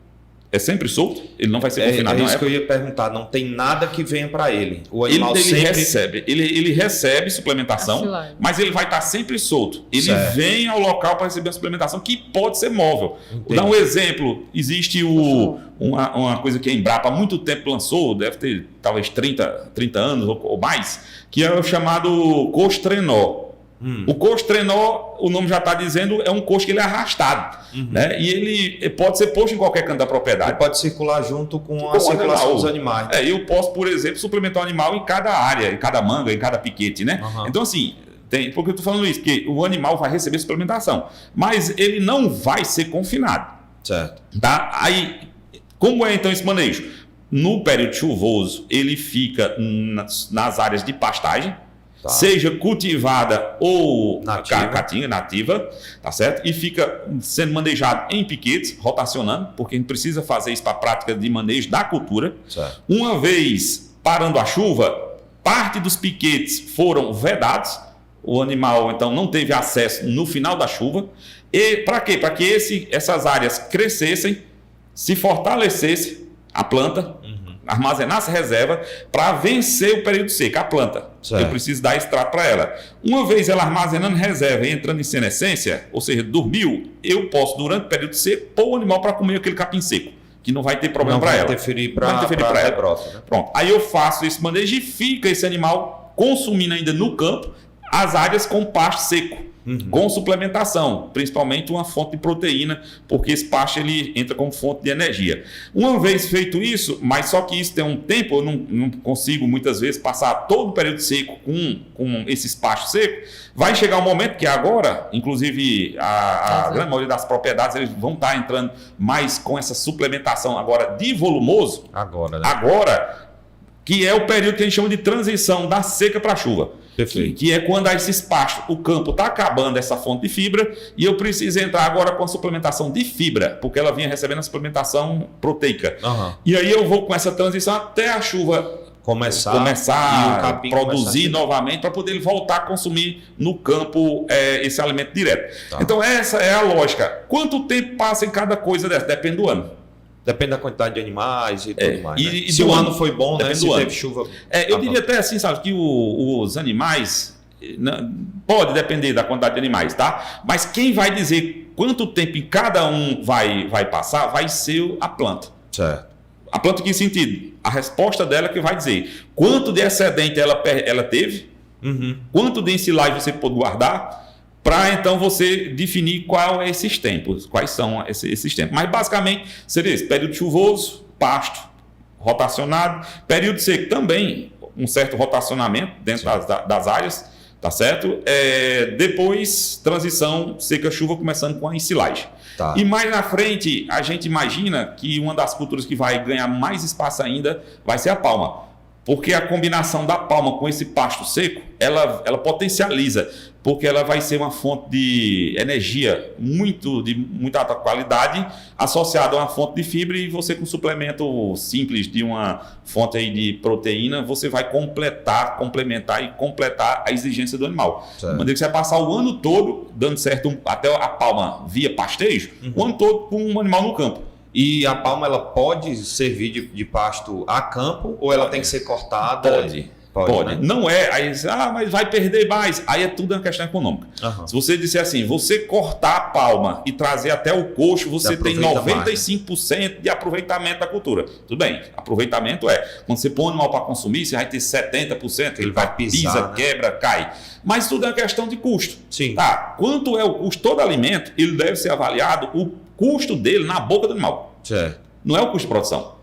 É sempre solto? Ele não vai ser confinado? É isso que eu ia perguntar. Não tem nada que venha para ele. O animal ele recebe suplementação, mas ele vai estar sempre solto. Ele vem ao local para receber a suplementação, que pode ser móvel. Vou dar um exemplo. Existe uma coisa que a Embrapa há muito tempo lançou, deve ter talvez 30 anos ou mais, que é o chamado Costrenó. O coxo trenó, o nome já está dizendo, é um coxo que ele é arrastado. Né? E ele pode ser posto em qualquer canto da propriedade. Ele pode circular junto com a circulação dos animais. Eu posso, por exemplo, suplementar o animal em cada área, em cada manga, em cada piquete. Né? Então, assim, por que eu estou falando isso? Porque o animal vai receber suplementação, mas ele não vai ser confinado. Certo. Tá? Aí, como é então esse manejo? No período chuvoso, ele fica nas áreas de pastagem. seja cultivada ou nativa. nativa, tá certo? E fica sendo manejado em piquetes, rotacionando, porque a gente precisa fazer isso para a prática de manejo da cultura. Certo. Uma vez parando a chuva, parte dos piquetes foram vedados, o animal então não teve acesso no final da chuva. E para quê? Para que essas áreas crescessem, se fortalecesse a planta, armazenasse reserva para vencer o período seco, a planta. Certo. Eu preciso dar extrato para ela. Uma vez ela armazenando reserva e entrando em senescência, ou seja, dormiu, eu posso, durante o período seco, pôr o animal para comer aquele capim seco, que não vai ter problema para ela. Não vai interferir para ela. Rebrota, né? Pronto. Aí eu faço esse manejo e fica esse animal consumindo ainda no campo as áreas com pasto seco. Com suplementação, principalmente uma fonte de proteína, porque esse pasto ele entra como fonte de energia. Uma vez feito isso, mas só que isso tem um tempo, eu não consigo muitas vezes passar todo o período seco com esses pastos secos, vai chegar um momento que agora, inclusive a grande maioria das propriedades, eles vão estar entrando mais com essa suplementação agora de volumoso, Agora, né? Que é o período que a gente chama de transição da seca para a chuva. Perfeito. Que é quando esses pastos, o campo está acabando essa fonte de fibra e eu preciso entrar agora com a suplementação de fibra, porque ela vinha recebendo a suplementação proteica. E aí eu vou com essa transição até a chuva começar e o a capim produzir novamente para poder ele voltar a consumir no campo esse alimento direto. Então essa é a lógica. Quanto tempo passa em cada coisa dessa? Depende do ano. Depende da quantidade de animais e tudo mais. E se o ano foi bom, né? Se teve chuva. Eu diria até assim, sabe, que os animais. Pode depender da quantidade de animais, tá? Mas quem vai dizer quanto tempo em cada um vai passar vai ser a planta. Certo. A planta em que sentido? A resposta dela que vai dizer quanto de excedente ela teve, quanto de ensilagem você pode guardar, para então você definir qual é esses tempos, quais são esses tempos. Mas basicamente seria esse: período chuvoso, pasto rotacionado, período seco também, um certo rotacionamento dentro das áreas, tá certo? Depois, transição seca-chuva, começando com a ensilagem. E mais na frente, a gente imagina que uma das culturas que vai ganhar mais espaço ainda vai ser a palma. Porque a combinação da palma com esse pasto seco, ela potencializa, porque ela vai ser uma fonte de energia de muita alta qualidade, associada a uma fonte de fibra, e você com suplemento simples de uma fonte aí de proteína, você vai complementar e completar a exigência do animal. De maneira que você vai passar o ano todo dando certo até a palma via pastejo, o ano todo com um animal no campo. E a palma, ela pode servir de pasto a campo ou ela tem que ser cortada? Pode. Né? Não é. Aí, mas vai perder mais. Aí é tudo uma questão econômica. Se você disser assim, você cortar a palma e trazer até o coxo, você tem 95% de aproveitamento da cultura. Tudo bem, aproveitamento quando você põe o animal para consumir, você vai ter 70%, ele vai pisar, pisa, né? Quebra, cai. Mas tudo é uma questão de custo. Sim. Tá? Quanto é o custo? Todo alimento, ele deve ser avaliado o custo dele na boca do animal. Certo. Não é o custo de produção.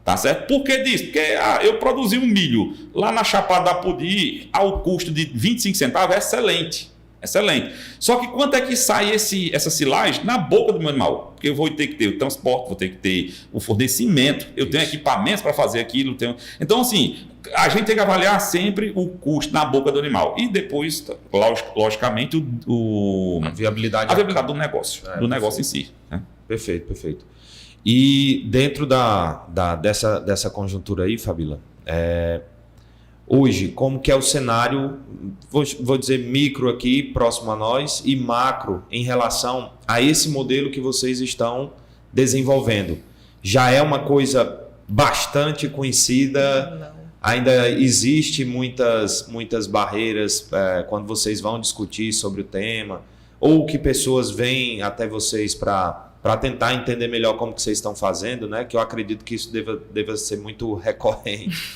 Tá certo? Por que disso? Porque eu produzi um milho lá na Chapada da Pudi ao custo de 25 centavos, é excelente. Excelente. Só que quanto é que sai essa silagem na boca do meu animal? Porque eu vou ter que ter o transporte, vou ter que ter o fornecimento, eu tenho equipamentos para fazer aquilo. Então, assim, a gente tem que avaliar sempre o custo na boca do animal. E depois, logicamente, a viabilidade do negócio, negócio em si. Né? Perfeito. E dentro dessa conjuntura aí, Fabíola, hoje, como que é o cenário, vou dizer micro aqui, próximo a nós, e macro em relação a esse modelo que vocês estão desenvolvendo? Já é uma coisa bastante conhecida? Não. Ainda existe muitas barreiras quando vocês vão discutir sobre o tema? Ou que pessoas vêm até vocês para tentar entender melhor como que vocês estão fazendo, né? Que eu acredito que isso deva ser muito recorrente.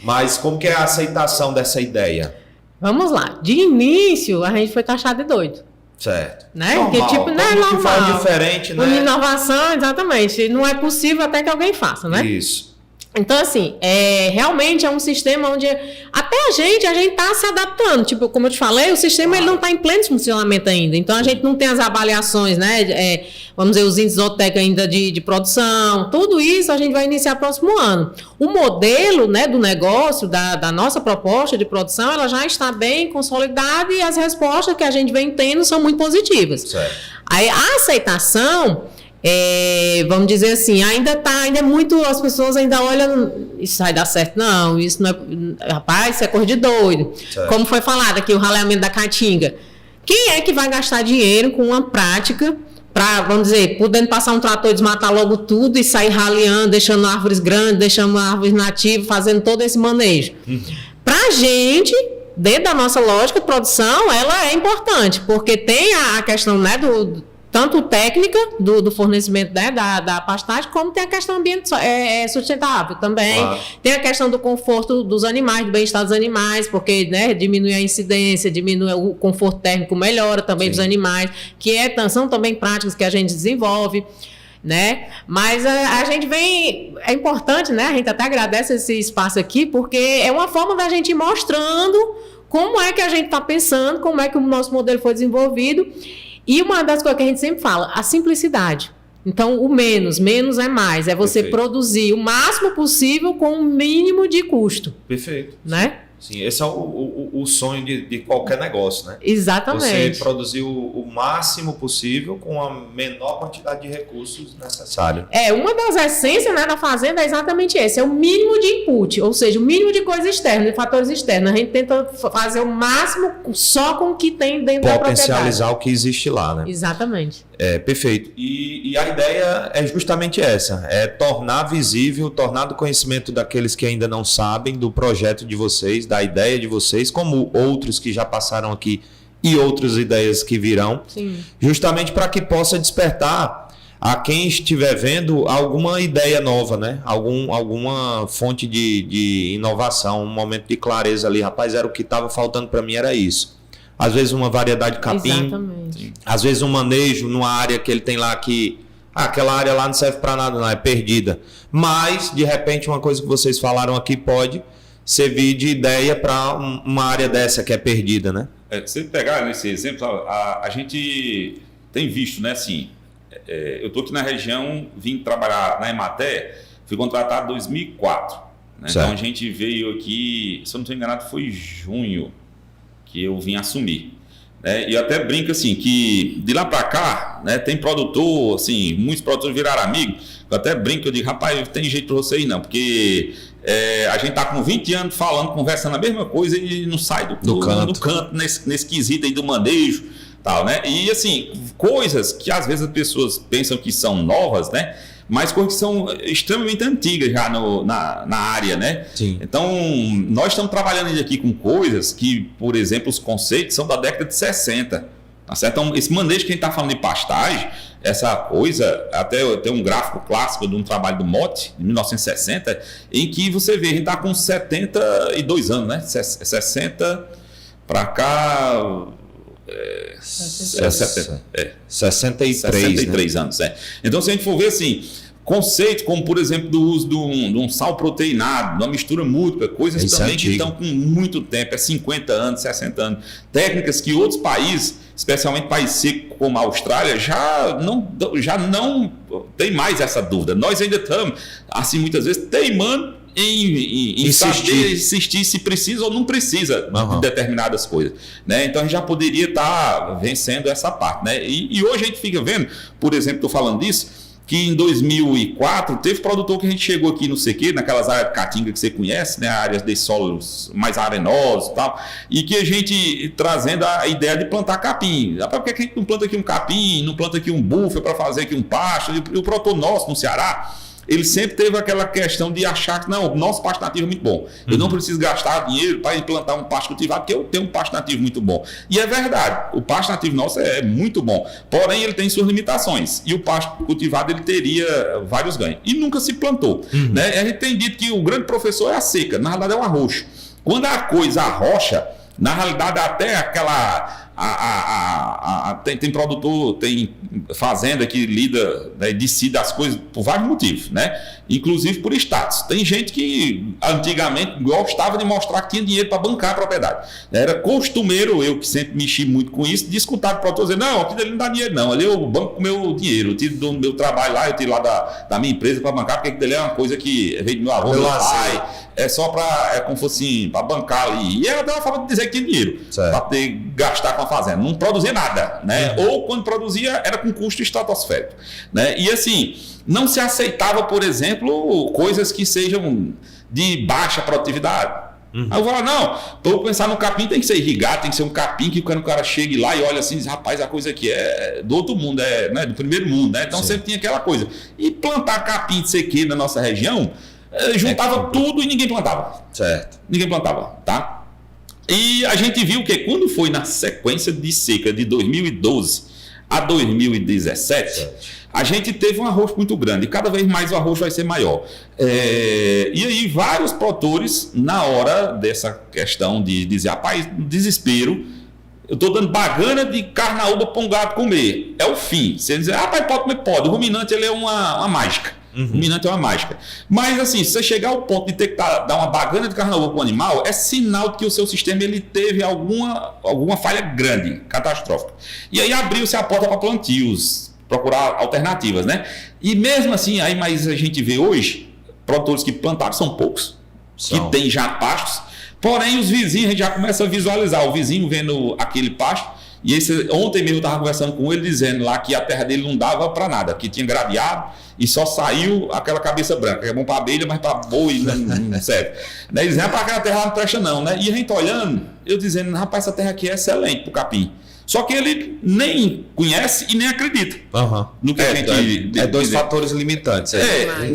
Mas como que é a aceitação dessa ideia? Vamos lá. De início, a gente foi taxado de doido. Certo. Né? Porque, não é normal. Que faz diferente, né? Uma inovação, exatamente. Não é possível até que alguém faça, né? Isso. Então, assim, realmente é um sistema onde até a gente está se adaptando. Tipo, como eu te falei, o sistema ele não está em pleno funcionamento ainda. Então, a gente não tem as avaliações, né? Vamos dizer, os índices Zotec ainda de produção. Tudo isso a gente vai iniciar próximo ano. O modelo, né, do negócio, da nossa proposta de produção, ela já está bem consolidada e as respostas que a gente vem tendo são muito positivas. Certo. Aí, a aceitação... vamos dizer assim, ainda é muito, as pessoas ainda olham, isso vai dar certo, não, isso não é, rapaz, isso é coisa de doido. Certo. Como foi falado aqui, o raleamento da caatinga. Quem é que vai gastar dinheiro com uma prática para, vamos dizer, podendo passar um trator e desmatar logo tudo e sair raleando, deixando árvores grandes, deixando árvores nativas, fazendo todo esse manejo? Para a gente... Dentro da nossa lógica de produção, ela é importante, porque tem a questão, né, tanto técnica do fornecimento, né, da pastagem, como tem a questão ambiental, sustentável também. Claro. Tem a questão do conforto dos animais, do bem-estar dos animais, porque, né, diminui a incidência, diminui o conforto térmico, melhora também dos animais, que são também práticas que a gente desenvolve. Né? Mas a gente é importante, né? A gente até agradece esse espaço aqui, porque é uma forma da gente ir mostrando como é que a gente está pensando, como é que o nosso modelo foi desenvolvido. E uma das coisas que a gente sempre fala, a simplicidade. Então, o menos é mais. É você produzir o máximo possível com o mínimo de custo. Perfeito. Né? Sim, esse é o sonho de qualquer negócio, né? Exatamente. Você produzir o máximo possível com a menor quantidade de recursos necessários. Uma das essências, né, da fazenda é exatamente esse, é o mínimo de input, ou seja, o mínimo de coisas externas, de fatores externos. A gente tenta fazer o máximo só com o que tem dentro da propriedade. Potencializar o que existe lá, né? Exatamente. Perfeito. E a ideia é justamente essa, é tornar visível, tornar do conhecimento daqueles que ainda não sabem do projeto de vocês, da ideia de vocês, como outros que já passaram aqui e outras ideias que virão. Sim. Justamente para que possa despertar a quem estiver vendo alguma ideia nova, né? Alguma fonte de inovação, um momento de clareza ali. Rapaz, era o que estava faltando para mim, era isso. Às vezes uma variedade de capim, exatamente. Às vezes um manejo numa área que ele tem lá que aquela área lá não serve para nada, não, é perdida. Mas, de repente, uma coisa que vocês falaram aqui pode servir de ideia para uma área dessa que é perdida, né? Se pegar nesse exemplo, a gente tem visto, né, assim, eu estou aqui na região, vim trabalhar na Emater, fui contratado em 2004. Né? Então a gente veio aqui, se eu não estou enganado, foi em junho que eu vim assumir. E eu até brinco assim, que de lá para cá, né, tem produtor, assim, muitos produtores viraram amigos. Eu até brinco, eu digo, rapaz, não tem jeito para você aí não, porque a gente tá com 20 anos falando, conversando a mesma coisa e não sai do canto nesse quesito aí do manejo, tal, né? E assim, coisas que às vezes as pessoas pensam que são novas, né? Mas coisas que são extremamente antigas já na área, né? Sim. Então, nós estamos trabalhando aqui com coisas que, por exemplo, os conceitos são da década de 60. Tá certo? Então, esse manejo que a gente está falando de pastagem, essa coisa, até tem um gráfico clássico de um trabalho do Motte, de 1960, em que você vê, a gente está com 72 anos, né? 60 para cá... 63 né? anos. Então, se a gente for ver assim, conceitos como, por exemplo, do uso de um sal proteinado, de uma mistura múltipla, coisas também que estão com muito tempo, 50 anos, 60 anos. Técnicas que outros países, especialmente países secos como a Austrália, já não tem mais essa dúvida. Nós ainda estamos, assim, muitas vezes, teimando em insistir se precisa ou não precisa de determinadas coisas, né? Então a gente já poderia estar vencendo essa parte, né? E hoje a gente fica vendo, por exemplo, estou falando disso, que em 2004 teve produtor que a gente chegou aqui no CQ, naquelas áreas de caatinga que você conhece, né? Áreas de solos mais arenosos e tal, e que a gente trazendo a ideia de plantar capim. Por que a gente não planta aqui um capim, não planta aqui um búfalo para fazer aqui um pasto? E o produtor nosso no Ceará, ele sempre teve aquela questão de achar que não, o nosso pasto nativo é muito bom. Eu não preciso gastar dinheiro para implantar um pasto cultivado, porque eu tenho um pasto nativo muito bom. E é verdade, o pasto nativo nosso é muito bom. Porém, ele tem suas limitações. E o pasto cultivado, ele teria vários ganhos. E nunca se plantou. Né? A gente tem dito que o grande professor é a seca, na realidade é o arroxo. Quando a coisa arrocha, na realidade até aquela Tem produtor, tem fazenda que lida, né, decide as coisas por vários motivos, né? Inclusive por status. Tem gente que antigamente gostava de mostrar que tinha dinheiro para bancar a propriedade. Era costumeiro, eu que sempre mexi muito com isso, de escutar o produtor dizer, não, aqui dele não dá dinheiro não, ali eu banco o meu dinheiro, eu tiro do meu trabalho lá, eu tiro lá da minha empresa para bancar, porque aqui dele é uma coisa que veio do meu avô, meu pai, é só para, como fosse assim, para bancar ali. E era uma forma de dizer que tinha dinheiro, para gastar com a fazenda. Não produzia nada, né? Ou quando produzia, era com custo estratosférico, né? E assim, não se aceitava, por exemplo, coisas que sejam de baixa produtividade. Aí eu falo, não, para eu pensar no capim tem que ser irrigado, tem que ser um capim que quando o cara chegue lá e olha assim, diz, rapaz, a coisa aqui é do outro mundo, né, do primeiro mundo, né? Então sempre tinha aquela coisa. E plantar capim de sequeiro na nossa região, juntava tudo e ninguém plantava. Certo. Ninguém plantava, tá? E a gente viu que quando foi na sequência de seca de 2012 a 2017, a gente teve um arroz muito grande. E cada vez mais o arroz vai ser maior. E aí vários produtores, na hora dessa questão de dizer, rapaz, no desespero, eu estou dando bagana de carnaúba para um gato comer. É o fim. Você dizer, rapaz, pode comer? Pode. O ruminante ele é uma mágica. O ruminante é uma mágica. Mas assim, se você chegar ao ponto de ter que dar uma bagana de carnaúba para o animal, é sinal de que o seu sistema ele teve alguma falha grande, catastrófica. E aí abriu-se a porta para plantios, procurar alternativas, né? E mesmo assim, aí mais a gente vê hoje, produtores que plantaram são poucos, que tem já pastos, porém os vizinhos, a gente já começa a visualizar, o vizinho vendo aquele pasto, e ontem mesmo eu estava conversando com ele, dizendo lá que a terra dele não dava para nada, que tinha gradeado e só saiu aquela cabeça branca, que é bom para abelha, mas para boi não serve. Eles dizem, rapaz, aquela terra não presta não, né? E a gente olhando, eu dizendo, rapaz, essa terra aqui é excelente para o capim. Só que ele nem conhece e nem acredita. No que a gente dois fatores limitantes.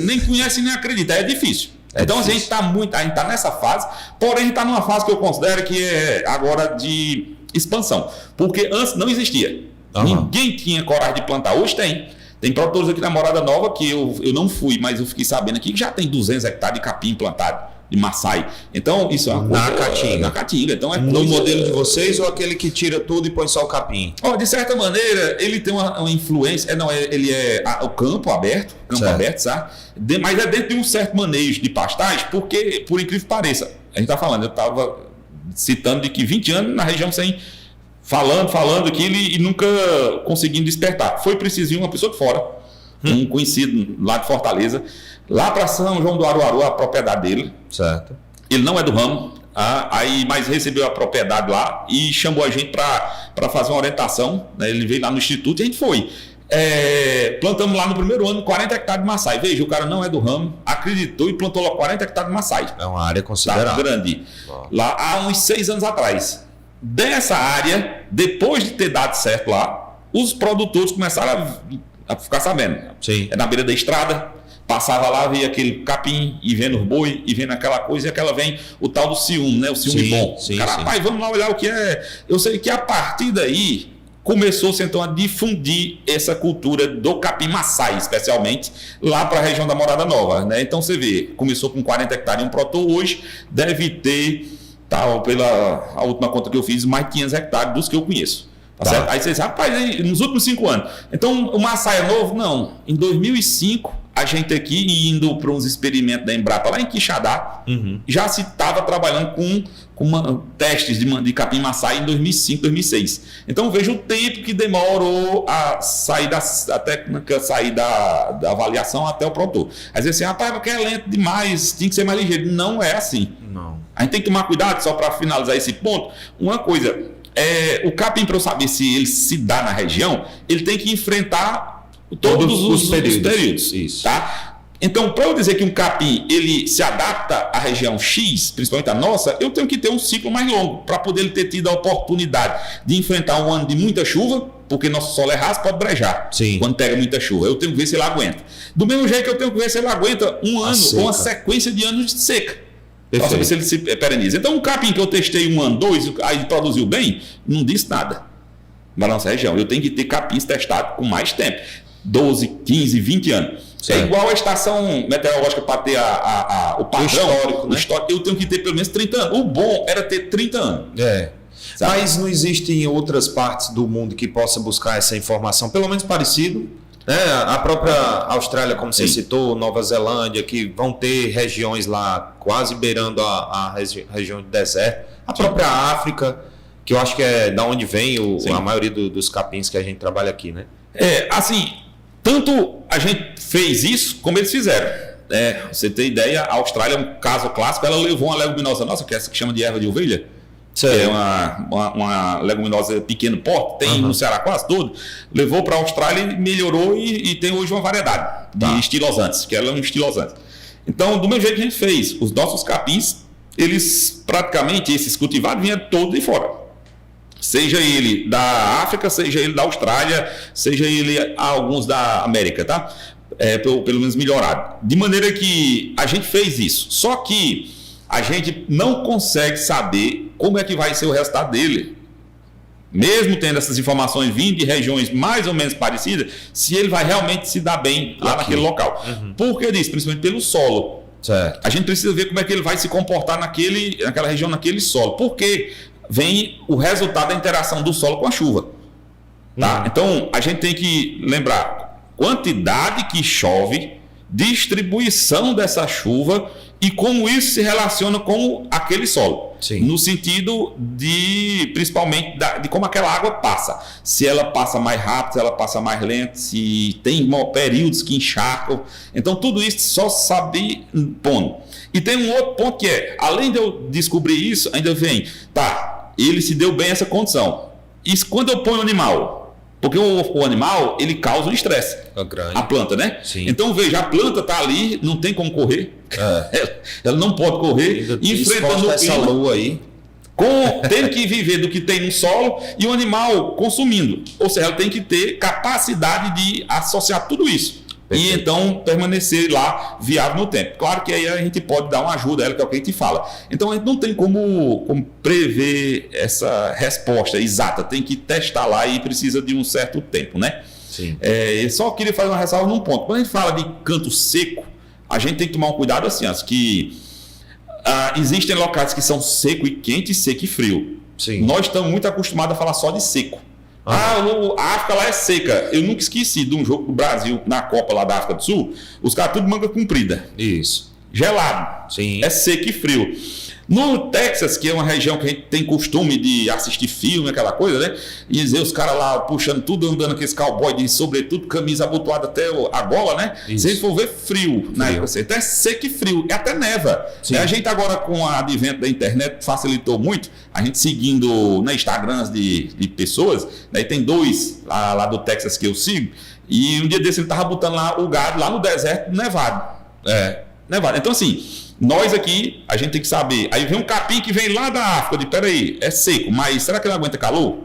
Nem conhece e nem acredita. É difícil. Então difícil. A gente está nessa fase, porém a gente está numa fase que eu considero que é agora de expansão. Porque antes não existia. Ninguém tinha coragem de plantar. Hoje tem. Tem produtores aqui na Morada Nova que eu não fui, mas eu fiquei sabendo aqui que já tem 200 hectares de capim plantado. De Maçai. Então, isso é uma coisa... Na Caatinga. Então, no modelo de vocês ou aquele que tira tudo e põe só o capim? De certa maneira, ele tem uma influência... Ele é o campo aberto, sabe? Mas é dentro de um certo manejo de pastagem, porque, por incrível que pareça, a gente está falando, eu estava citando de que 20 anos na região sem... Falando aquilo e nunca conseguindo despertar. Foi preciso ir uma pessoa de fora, um conhecido lá de Fortaleza, lá para São João do Aruaru, a propriedade dele. Certo. Ele não é do ramo, mas recebeu a propriedade lá e chamou a gente para fazer uma orientação, né? Ele veio lá no Instituto e a gente foi. Plantamos lá no primeiro ano 40 hectares de Maçai. Veja, o cara não é do ramo, acreditou e plantou lá 40 hectares de Maçai. É uma área considerável. Tá grande. Lá há uns 6 anos atrás. Dessa área, depois de ter dado certo lá, os produtores começaram a ficar sabendo. Sim. É na beira da estrada, passava lá, via aquele capim e vendo os boi e vendo aquela coisa, e aquela vem o tal do ciúme, né? O ciúme bom. Cara, rapaz, vamos lá olhar o que é. Eu sei que a partir daí começou-se então a difundir essa cultura do capim Maçai, especialmente lá para a região da Morada Nova, né? Então você vê, começou com 40 hectares, um produtor hoje deve ter, pela a última conta que eu fiz, mais de 500 hectares dos que eu conheço. Certo? Aí você diz, rapaz, nos últimos 5 anos. Então, o Maçai é novo? Não. Em 2005, a gente aqui, indo para uns experimentos da Embrapa, lá em Quixadá, já se estava trabalhando com testes de capim Maçai em 2005, 2006. Então, veja o tempo que demorou a sair a técnica, sair da avaliação até o produtor. Às vezes, assim, rapaz, porque é lento demais, tinha que ser mais ligeiro. Não é assim. Não. A gente tem que tomar cuidado, só para finalizar esse ponto, uma coisa... o capim, para eu saber se ele se dá na região, ele tem que enfrentar todos os períodos. Isso. Tá? Então, para eu dizer que um capim ele se adapta à região X, principalmente a nossa, eu tenho que ter um ciclo mais longo para poder ele ter tido a oportunidade de enfrentar um ano de muita chuva, porque nosso solo é raso, pode brejar. Sim. Quando pega muita chuva. Eu tenho que ver se ele aguenta. Do mesmo jeito que eu tenho que ver se ele aguenta um ano ou uma sequência de anos de seca. Para saber se ele se pereniza. Então, um capim que eu testei 1 ano, 2, aí produziu bem, não disse nada na nossa região. Eu tenho que ter capins testados com mais tempo. 12, 15, 20 anos. Certo. É igual a estação meteorológica para ter o padrão. O histórico, né? Eu tenho que ter pelo menos 30 anos. O bom era ter 30 anos. Sabe? Mas não existe em outras partes do mundo que possa buscar essa informação, pelo menos parecido? Né? A própria Austrália, como você citou, Nova Zelândia, que vão ter regiões lá quase beirando a região de deserto. A própria África, que eu acho que é da onde vem a maioria dos capins que a gente trabalha aqui, né? Assim, tanto a gente fez isso, como eles fizeram. Você tem ideia, a Austrália é um caso clássico, ela levou uma leguminosa nossa, que é essa que chama de erva de ovelha, que é uma leguminosa pequeno porte, tem no Ceará quase todo, levou para a Austrália e melhorou e tem hoje uma variedade de estilosantes, que ela é um estilosante. Então, do mesmo jeito que a gente fez, os nossos capins, eles praticamente, esses cultivados, vinham todos de fora. Seja ele da África, seja ele da Austrália, seja ele alguns da América, tá? Pelo menos melhorado. De maneira que a gente fez isso. Só que a gente não consegue saber como é que vai ser o resultado dele. Mesmo tendo essas informações vindo de regiões mais ou menos parecidas, se ele vai realmente se dar bem lá naquele local. Por que disso? Principalmente pelo solo. Certo. A gente precisa ver como é que ele vai se comportar naquela região, naquele solo. Por quê? Vem o resultado da interação do solo com a chuva. Tá? Então, a gente tem que lembrar quantidade que chove, distribuição dessa chuva e como isso se relaciona com aquele solo. Sim. No sentido principalmente, de como aquela água passa. Se ela passa mais rápido, se ela passa mais lento, se tem períodos que encharcam. Então, tudo isso só sabe pondo. E tem um outro ponto que além de eu descobrir isso, ainda vem, ele se deu bem essa condição. Isso quando eu ponho o animal, porque o animal, ele causa um estresse. A planta, né? Sim. Então, veja, a planta está ali, não tem como correr. Ela não pode correr, enfrentando essa lua aí. tendo que viver do que tem no solo e o animal consumindo. Ou seja, ela tem que ter capacidade de associar tudo isso. E então permanecer lá viável no tempo. Claro que aí a gente pode dar uma ajuda a ela, que é o que a gente fala. Então a gente não tem como prever essa resposta exata. Tem que testar lá e precisa de um certo tempo, né? Sim. Só queria fazer uma ressalva num ponto. Quando a gente fala de canto seco, a gente tem que tomar um cuidado assim, que existem locais que são seco e quente, seco e frio. Sim. Nós estamos muito acostumados a falar só de seco. A África lá é seca. Eu nunca esqueci de um jogo do Brasil na Copa lá da África do Sul. Os caras tudo manga comprida. Isso. Gelado. Sim. É seco e frio. No Texas, que é uma região que a gente tem costume de assistir filme, aquela coisa, né? E dizer os caras lá puxando tudo, andando aqueles cowboy de sobretudo, camisa abotoada até a gola, né? Isso. Se for ver frio, na época. Então é seco e frio. E até neva. A gente agora, com o advento da internet, facilitou muito. A gente seguindo Instagrams de pessoas, né? E tem dois lá do Texas que eu sigo. E um dia desse ele tava botando lá o gado lá no deserto nevado. Nevado. Então assim, nós aqui, a gente tem que saber. Aí vem um capim que vem lá da África. Peraí, é seco, mas será que ele aguenta calor?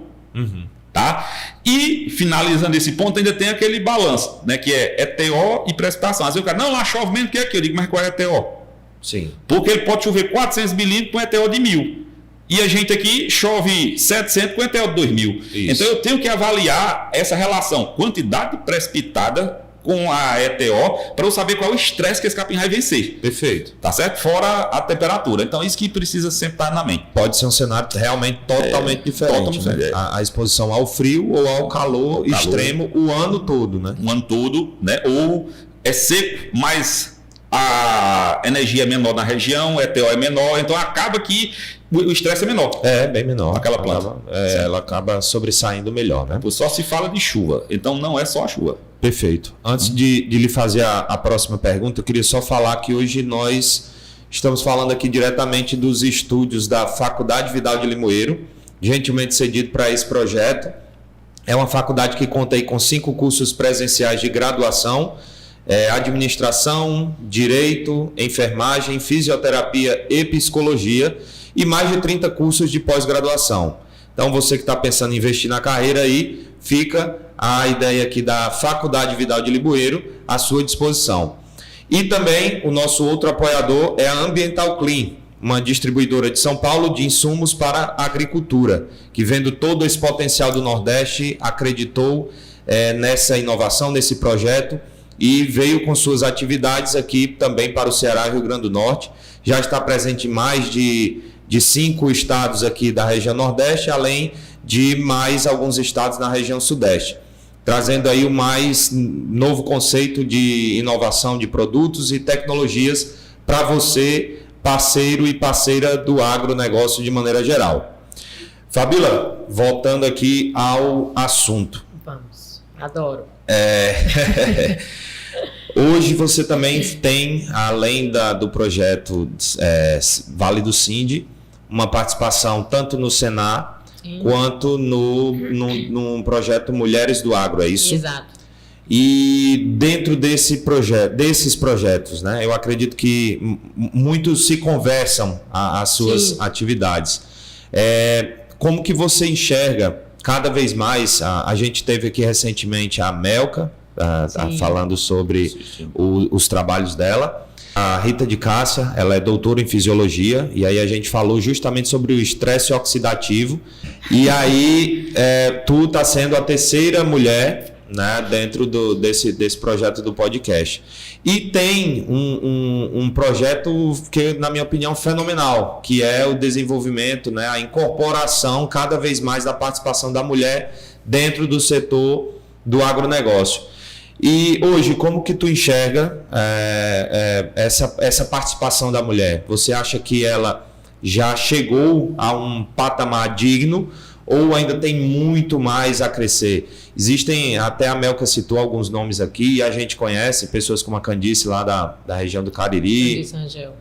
Tá? E, finalizando esse ponto, ainda tem aquele balanço, né? Que é ETO e precipitação. Às vezes o cara, não, lá chove menos que aqui. Eu digo, mas qual é ETO? Sim. Porque ele pode chover 400 milímetros com ETO de 1.000. E a gente aqui chove 700 com ETO de 2.000. Isso. Então eu tenho que avaliar essa relação, quantidade precipitada com a ETO, para eu saber qual é o estresse que esse capim vai vencer. Perfeito. Tá certo? Fora a temperatura. Então, isso que precisa sempre estar na mente. Pode ser um cenário realmente totalmente diferente. Totalmente diferente. A exposição ao frio ou ao calor extremo o ano todo, né? O ano todo, né? Ou é seco, mas a energia é menor na região, o ETO é menor, então acaba que o estresse é menor. É, bem menor. Aquela planta. Ela acaba sobressaindo melhor, né? Só se fala de chuva, então não é só a chuva. Perfeito. Antes de lhe fazer a próxima pergunta, eu queria só falar que hoje nós estamos falando aqui diretamente dos estúdios da Faculdade Vidal de Limoeiro, gentilmente cedido para esse projeto. É uma faculdade que conta aí com 5 cursos presenciais de graduação, administração, direito, enfermagem, fisioterapia e psicologia, e mais de 30 cursos de pós-graduação. Então, você que está pensando em investir na carreira aí, fica a ideia aqui da Faculdade Vidal de Limoeiro à sua disposição. E também o nosso outro apoiador é a Ambiental Clean, uma distribuidora de São Paulo de insumos para a agricultura, que vendo todo esse potencial do Nordeste, acreditou nessa inovação, nesse projeto, e veio com suas atividades aqui também para o Ceará e Rio Grande do Norte. Já está presente em mais de de 5 estados aqui da região Nordeste, além de mais alguns estados na região Sudeste, trazendo aí o mais novo conceito de inovação de produtos e tecnologias para você, parceiro e parceira do agronegócio de maneira geral. Fabíola, voltando aqui ao assunto. Vamos, adoro. Hoje você também tem, além do projeto Vale do Sind, uma participação tanto no Senar quanto no projeto Mulheres do Agro, é isso? Exato. E dentro desses projetos, né, eu acredito que muitos se conversam às suas atividades. Como que você enxerga cada vez mais? A gente teve aqui recentemente a Melka, falando sobre os trabalhos dela. A Rita de Cássia, ela é doutora em fisiologia, e aí a gente falou justamente sobre o estresse oxidativo. E aí tu está sendo a terceira mulher, né, dentro desse projeto do podcast. E tem um projeto que, na minha opinião, fenomenal, que é o desenvolvimento, né, a incorporação cada vez mais da participação da mulher dentro do setor do agronegócio. E hoje, como que tu enxerga essa participação da mulher? Você acha que ela já chegou a um patamar digno ou ainda tem muito mais a crescer? Existem, até a Melka citou alguns nomes aqui, e a gente conhece pessoas como a Candice lá da região do Cariri. Candice Angel.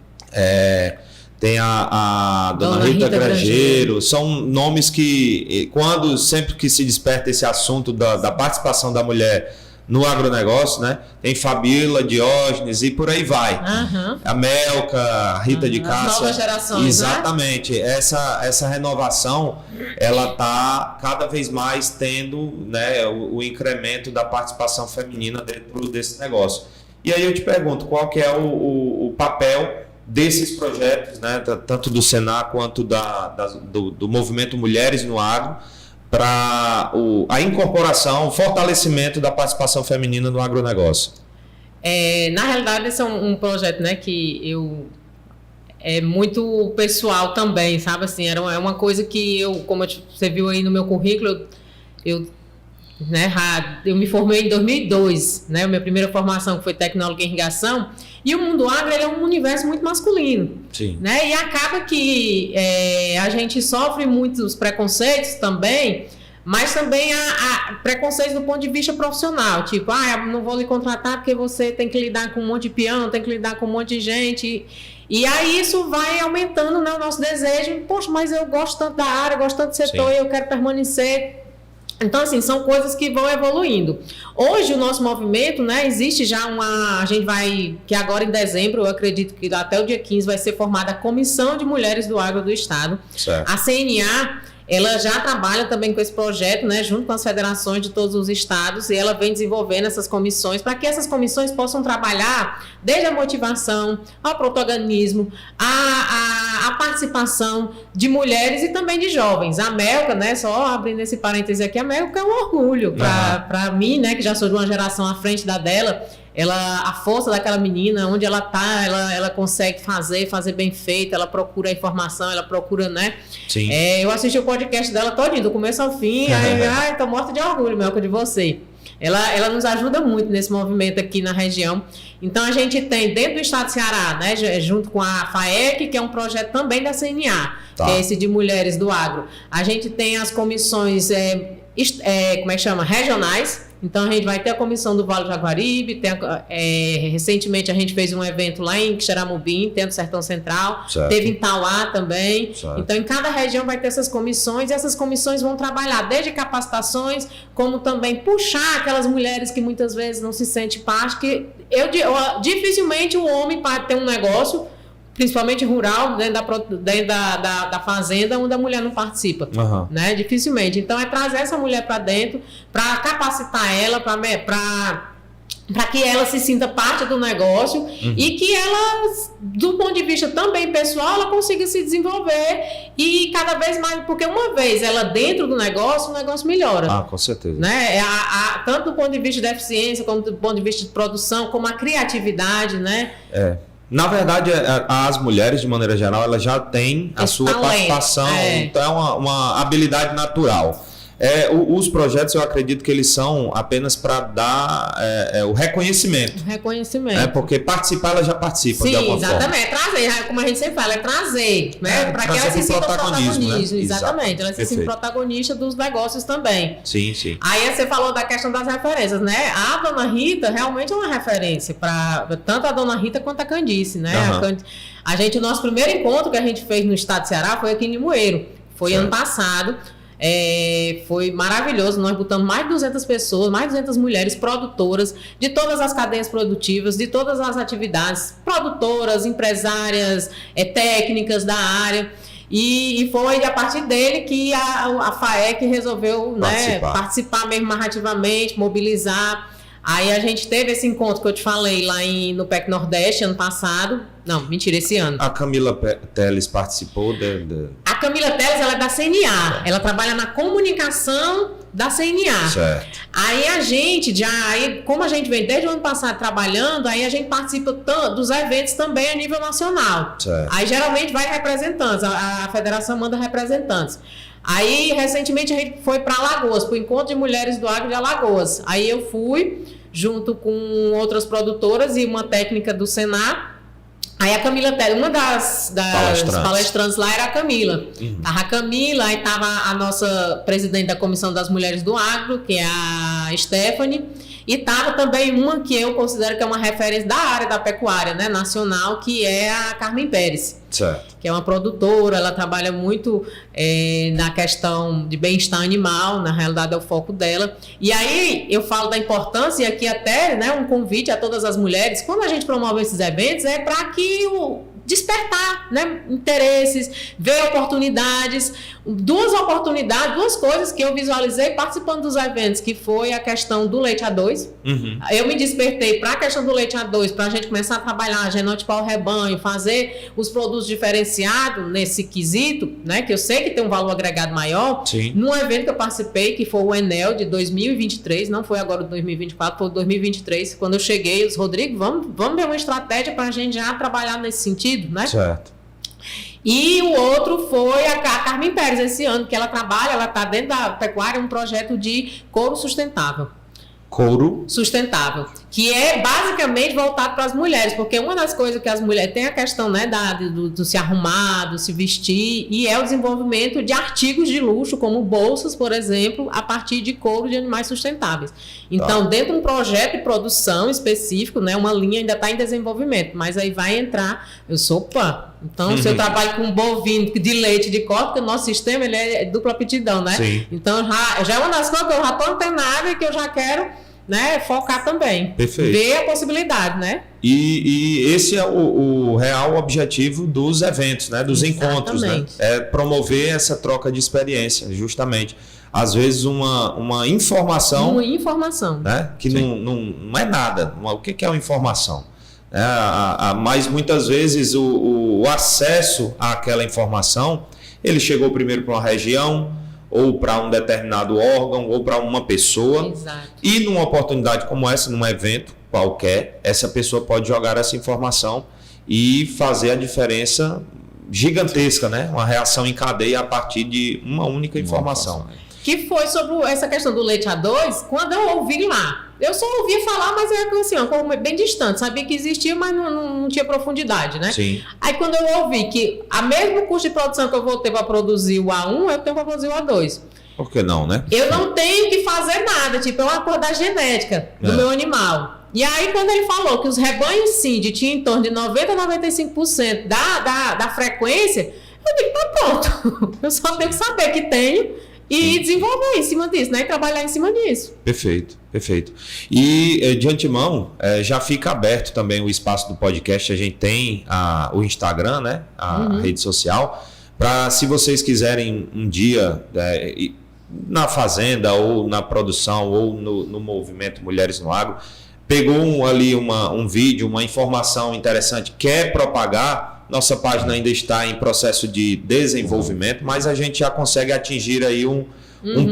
Tem a dona Rita Grangeiro. São nomes que, sempre que se desperta esse assunto da participação da mulher no agronegócio, né? Tem Fabíola, Diógenes e por aí vai. A Melka, a Rita de Cássia. As novas gerações, exatamente. Né? Essa renovação, ela está cada vez mais tendo, né, o incremento da participação feminina dentro desse negócio. E aí eu te pergunto, qual que é o papel desses projetos, né, tanto do Senar quanto do movimento Mulheres no Agro, para a incorporação, o fortalecimento da participação feminina no agronegócio? Na realidade, esse é um projeto, né, que é muito pessoal também, sabe? Assim, é uma coisa que como você viu aí no meu currículo, eu me formei em 2002, né? Minha primeira formação foi tecnóloga em irrigação, e o mundo agro ele é um universo muito masculino. Sim. Né? E acaba que a gente sofre muitos preconceitos também, mas também há preconceitos do ponto de vista profissional, tipo, não vou lhe contratar porque você tem que lidar com um monte de peão, tem que lidar com um monte de gente. E aí isso vai aumentando, né, o nosso desejo. Poxa, mas eu gosto tanto da área, gosto tanto do setor, e eu quero permanecer. Então, assim, são coisas que vão evoluindo. Hoje, o nosso movimento, né, existe já a gente vai, que agora em dezembro, eu acredito que até o dia 15 vai ser formada a Comissão de Mulheres do Agro do Estado. Certo. A CNA, ela já trabalha também com esse projeto, né, junto com as federações de todos os estados, e ela vem desenvolvendo essas comissões, para que essas comissões possam trabalhar desde a motivação, ao protagonismo, a participação de mulheres e também de jovens. A Melka, né, só abrindo esse parêntese aqui, a Melka é um orgulho para mim, né, que já sou de uma geração à frente da dela. A força daquela menina, onde ela tá, ela consegue fazer bem feito, ela procura a informação, ela procura, né? Sim. Eu assisti o podcast dela todinho, do começo ao fim, tô morta de orgulho, Melka, de você. Ela nos ajuda muito nesse movimento aqui na região. Então, a gente tem dentro do estado do Ceará, né, junto com a FAEC, que é um projeto também da CNA, que é esse de Mulheres do Agro. A gente tem as comissões, regionais. Então, a gente vai ter a comissão do Vale do Jaguaribe, recentemente a gente fez um evento lá em Xeramubim, tem no Sertão Central, certo. Teve em Tauá também. Certo. Então, em cada região vai ter essas comissões, e essas comissões vão trabalhar desde capacitações, como também puxar aquelas mulheres que muitas vezes não se sentem parte, que dificilmente o homem para ter um negócio, principalmente rural, dentro da fazenda, onde a mulher não participa, né? Dificilmente. Então, é trazer essa mulher para dentro, para capacitar ela, para que ela se sinta parte do negócio, e que ela, do ponto de vista também pessoal, ela consiga se desenvolver e cada vez mais, porque uma vez ela dentro do negócio, o negócio melhora. Com certeza. Né? Tanto do ponto de vista de eficiência, como do ponto de vista de produção, como a criatividade, né? Na verdade, as mulheres, de maneira geral, elas já têm a sua participação, então é uma habilidade natural. Os projetos, eu acredito que eles são apenas para dar o reconhecimento. O reconhecimento. Porque participar, ela já participa. Sim, de alguma exatamente. forma. É trazer, como a gente sempre fala, é trazer, né? Para que ela se sinta protagonista. Né? Exatamente, ela se sinta protagonista dos negócios também. Sim, sim. Aí você falou da questão das referências, né? A Dona Rita realmente é uma referência para tanto a Dona Rita quanto a Candice, né? O nosso primeiro encontro que a gente fez no estado de Ceará foi aqui em Limoeiro. Foi ano passado. Foi maravilhoso, nós botamos mais de 200 pessoas, mais de 200 mulheres produtoras de todas as cadeias produtivas, de todas as atividades, produtoras, empresárias, técnicas da área, e foi a partir dele que a FAEC resolveu participar mesmo mais ativamente, mobilizar. Aí a gente teve esse encontro que eu te falei lá no PEC Nordeste ano passado. Não, mentira, esse ano. A Camila Teles participou A Camila Teles, ela é da CNA. Ela trabalha na comunicação da CNA. Certo. Aí a gente como a gente vem desde o ano passado trabalhando, aí a gente participa dos eventos também a nível nacional. Certo. Aí geralmente vai representantes, a federação manda representantes. Aí, recentemente, a gente foi para Alagoas, para o Encontro de Mulheres do Agro de Alagoas. Aí eu fui, junto com outras produtoras e uma técnica do Senar. Aí a Camila, uma das palestrantes lá era a Camila. Tava a Camila, aí tava a nossa presidente da Comissão das Mulheres do Agro, que é a Stephanie. E tava também uma que eu considero que é uma referência da área da pecuária, né, nacional, que é a Carmen Pérez. Certo. Que é uma produtora, ela trabalha muito na questão de bem-estar animal, na realidade é o foco dela. E aí eu falo da importância, e aqui até um convite a todas as mulheres, quando a gente promove esses eventos, é para que despertar, interesses, ver oportunidades. Duas coisas que eu visualizei participando dos eventos, que foi a questão do leite A2. Eu me despertei para a questão do leite A2, para a gente começar a trabalhar, genotipar o rebanho, fazer os produtos diferenciados nesse quesito, que eu sei que tem um valor agregado maior. Sim. Num evento que eu participei, que foi o Enel de 2023, não foi agora de 2024, foi 2023, quando eu cheguei, eu disse, Rodrigo, vamos ver uma estratégia para a gente já trabalhar nesse sentido, né? Certo. E o outro foi a Carmen Pérez, esse ano, que ela está dentro da pecuária, um projeto de couro sustentável. Couro sustentável, que é basicamente voltado para as mulheres, porque uma das coisas que as mulheres tem a questão do se arrumar, do se vestir, e é o desenvolvimento de artigos de luxo, como bolsas, por exemplo, a partir de couro de animais sustentáveis. Então, dentro de um projeto de produção específico, uma linha ainda está em desenvolvimento, mas aí vai entrar, eu sou PAN. Então, se eu trabalho com bovino de leite de corte, porque o nosso sistema ele é dupla aptidão, né? Sim. Então, já é uma das coisas que eu já estou antenada e que eu já quero focar também. Perfeito. Ver a possibilidade, né? E esse é o real objetivo dos eventos, dos encontros, É promover essa troca de experiência, justamente. Às vezes uma informação... Uma informação. Que não é nada. O que é uma informação? Mas muitas vezes o acesso àquela informação, ele chegou primeiro para uma região, ou para um determinado órgão, ou para uma pessoa. Exato. E numa oportunidade como essa, num evento qualquer, essa pessoa pode jogar essa informação e fazer a diferença gigantesca, Uma reação em cadeia a partir de uma única informação. Que foi sobre essa questão do leite A2, quando eu ouvi lá. Eu só ouvia falar, mas era assim, uma coisa bem distante. Sabia que existia, mas não tinha profundidade, Sim. Aí quando eu ouvi que a mesmo custo de produção que eu vou ter para produzir o A1, eu tenho para produzir o A2. Por que não, Eu não tenho que fazer nada, eu acordar a genética do meu animal. E aí, quando ele falou que os rebanhos SIND tinham em torno de 90% a 95% da frequência, eu digo, tá pronto. Eu só tenho que saber que tenho e desenvolver em cima disso, e trabalhar em cima disso. Perfeito, perfeito. E de antemão, já fica aberto também o espaço do podcast. A gente tem o Instagram, a rede social, para se vocês quiserem um dia na fazenda ou na produção ou no movimento Mulheres no Agro, pegou ali um vídeo, uma informação interessante, quer propagar, nossa página ainda está em processo de desenvolvimento, mas a gente já consegue atingir aí um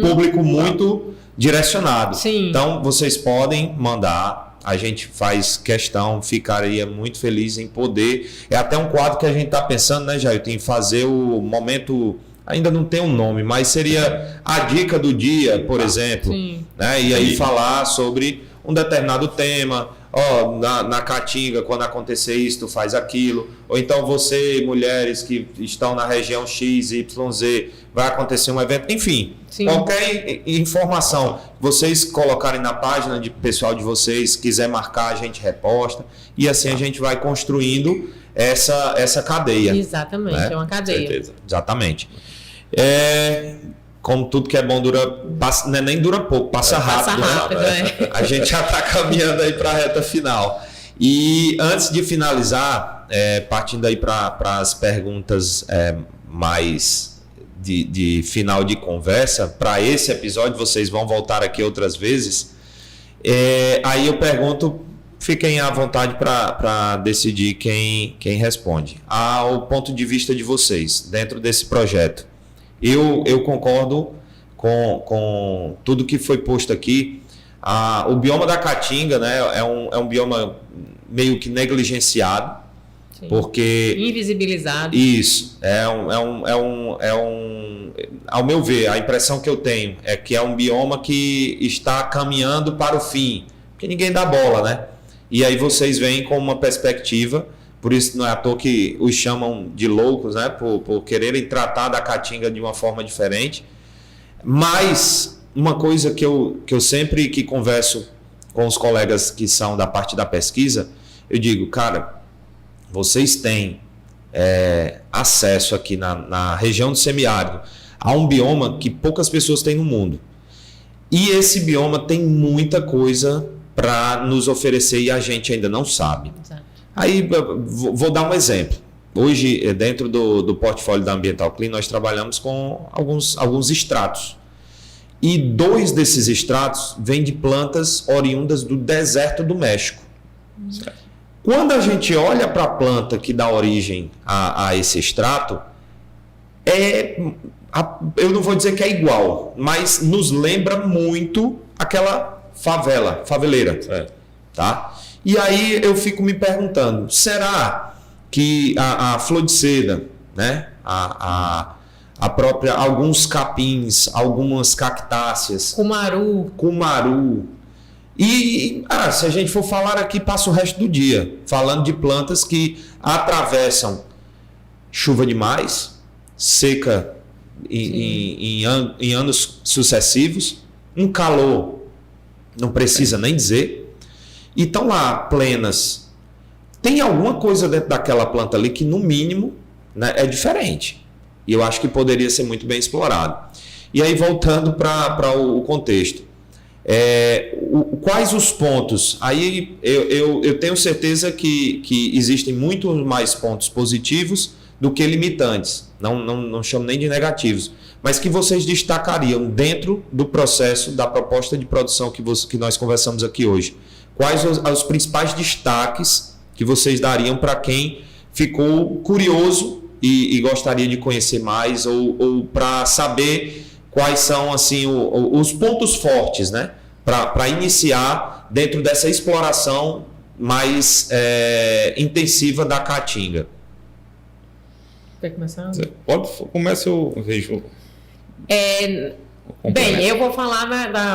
público muito direcionado. Sim. Então, vocês podem mandar a gente faz questão, ficaria muito feliz em poder. É até um quadro que a gente está pensando, né, Jair, em fazer o momento, ainda não tem um nome, mas seria a dica do dia, por exemplo. Sim. Né? E aí falar sobre um determinado tema. Ó, na Caatinga, quando acontecer isso, tu faz aquilo. Ou então você, mulheres que estão na região X, Y, Z, vai acontecer um evento. Enfim, Sim. qualquer informação vocês colocarem na página de pessoal de vocês, quiser marcar, a gente reposta. E assim a gente vai construindo essa cadeia. Exatamente, né? é uma cadeia. Certeza. Exatamente. Como tudo que é bom nem dura pouco, passa rápido. Rápido, A gente já está caminhando aí para a reta final. E antes de finalizar, partindo aí para as perguntas mais de final de conversa, para esse episódio, vocês vão voltar aqui outras vezes. Aí eu pergunto, fiquem à vontade para decidir quem responde. Ao ponto de vista de vocês, dentro desse projeto. Eu concordo com tudo que foi posto aqui. O bioma da Caatinga, né, é um bioma meio que negligenciado. Sim. Porque invisibilizado. Isso, ao meu ver, a impressão que eu tenho é que é um bioma que está caminhando para o fim, porque ninguém dá bola, né? E aí vocês vêm com uma perspectiva, por isso não é à toa que os chamam de loucos, né? Por quererem tratar da Caatinga de uma forma diferente. Mas uma coisa que eu sempre que converso com os colegas que são da parte da pesquisa, eu digo, cara, vocês têm acesso aqui na região do semiárido a um bioma que poucas pessoas têm no mundo. E esse bioma tem muita coisa para nos oferecer e a gente ainda não sabe. Exato. Aí vou dar um exemplo. Hoje, dentro do portfólio da Ambiental Clean, nós trabalhamos com alguns extratos. E 2 desses extratos vêm de plantas oriundas do deserto do México. Certo. Quando a gente olha para a planta que dá origem a esse extrato, eu não vou dizer que é igual, mas nos lembra muito aquela faveleira. Certo. Tá? E aí eu fico me perguntando, será que a flor de seda, né? a própria, alguns capins, algumas cactáceas, cumaru, e se a gente for falar aqui, passa o resto do dia falando de plantas que atravessam chuva demais, seca em anos sucessivos, um calor, não precisa nem dizer, e estão lá plenas. Tem alguma coisa dentro daquela planta ali que, no mínimo, né, é diferente. E eu acho que poderia ser muito bem explorado. E aí, voltando para o contexto. Quais os pontos? Aí eu tenho certeza que existem muito mais pontos positivos do que limitantes. Não chamo nem de negativos. Mas que vocês destacariam dentro do processo da proposta de produção que nós conversamos aqui hoje. Quais os principais destaques que vocês dariam para quem ficou curioso e gostaria de conhecer mais ou para saber quais são assim os pontos fortes, né, para iniciar dentro dessa exploração mais intensiva da Caatinga? Quer começar? Começa, eu vejo. Bem, eu vou falar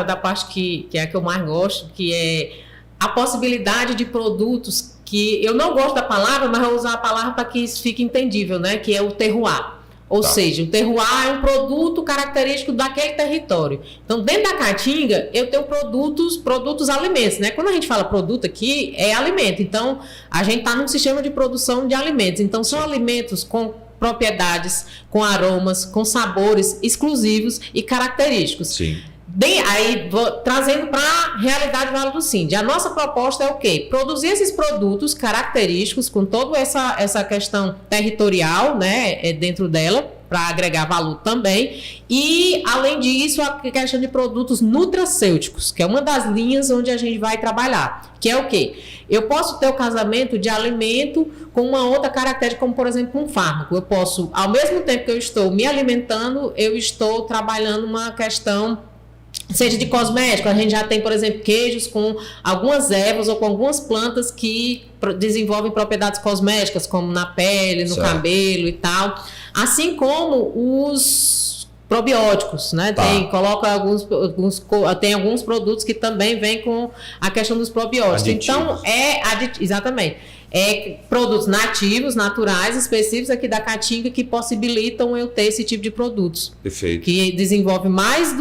da parte que é a que eu mais gosto, que é a possibilidade de produtos que eu não gosto da palavra, mas vou usar a palavra para que isso fique entendível, né? Que é o terroir. Ou seja, o terroir é um produto característico daquele território. Então, dentro da Caatinga, eu tenho produtos alimentos, né? Quando a gente fala produto aqui, é alimento. Então, a gente está num sistema de produção de alimentos. Então, são alimentos com propriedades, com aromas, com sabores exclusivos e característicos. Sim. Bem, aí, trazendo para a realidade do Vale do Sinde. A nossa proposta é o quê? Produzir esses produtos característicos com toda essa questão territorial, né, dentro dela, para agregar valor também. E, além disso, a questão de produtos nutracêuticos, que é uma das linhas onde a gente vai trabalhar. Que é o quê? Eu posso ter o casamento de alimento com uma outra característica, como, por exemplo, um fármaco. Eu posso, ao mesmo tempo que eu estou me alimentando, eu estou trabalhando uma questão Seja de cosmético, a gente já tem, por exemplo, queijos com algumas ervas ou com algumas plantas que desenvolvem propriedades cosméticas, como na pele, no cabelo e tal. Assim como os probióticos, né? Tá. Tem alguns produtos que também vêm com a questão dos probióticos. Aditivos. Então, exatamente. Produtos nativos, naturais, específicos aqui da Caatinga que possibilitam eu ter esse tipo de produtos. Perfeito. Que desenvolve mais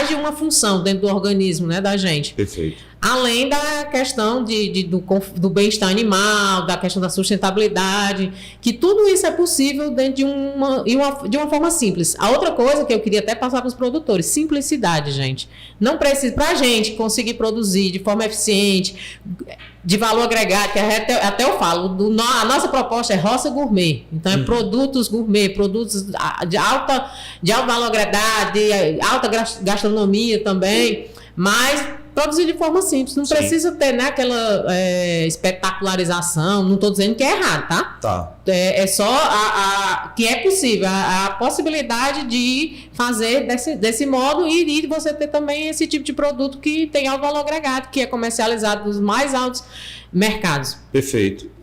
de uma função dentro do organismo, né, da gente. Perfeito. Além da questão do bem-estar animal, da questão da sustentabilidade, que tudo isso é possível dentro de uma forma simples. A outra coisa que eu queria até passar para os produtores, simplicidade, gente. Não precisa, para a gente conseguir produzir de forma eficiente, de valor agregado, que até eu falo, a nossa proposta é roça gourmet. Então, é produtos gourmet, produtos de alto valor agregado, de alta gastronomia também, mas produzir de forma simples. Não precisa ter, né, aquela espetacularização. Não estou dizendo que é errado, tá? Tá. É só que é possível, a possibilidade de fazer desse modo e de você ter também esse tipo de produto que tem alto valor agregado, que é comercializado nos mais altos mercados. Perfeito.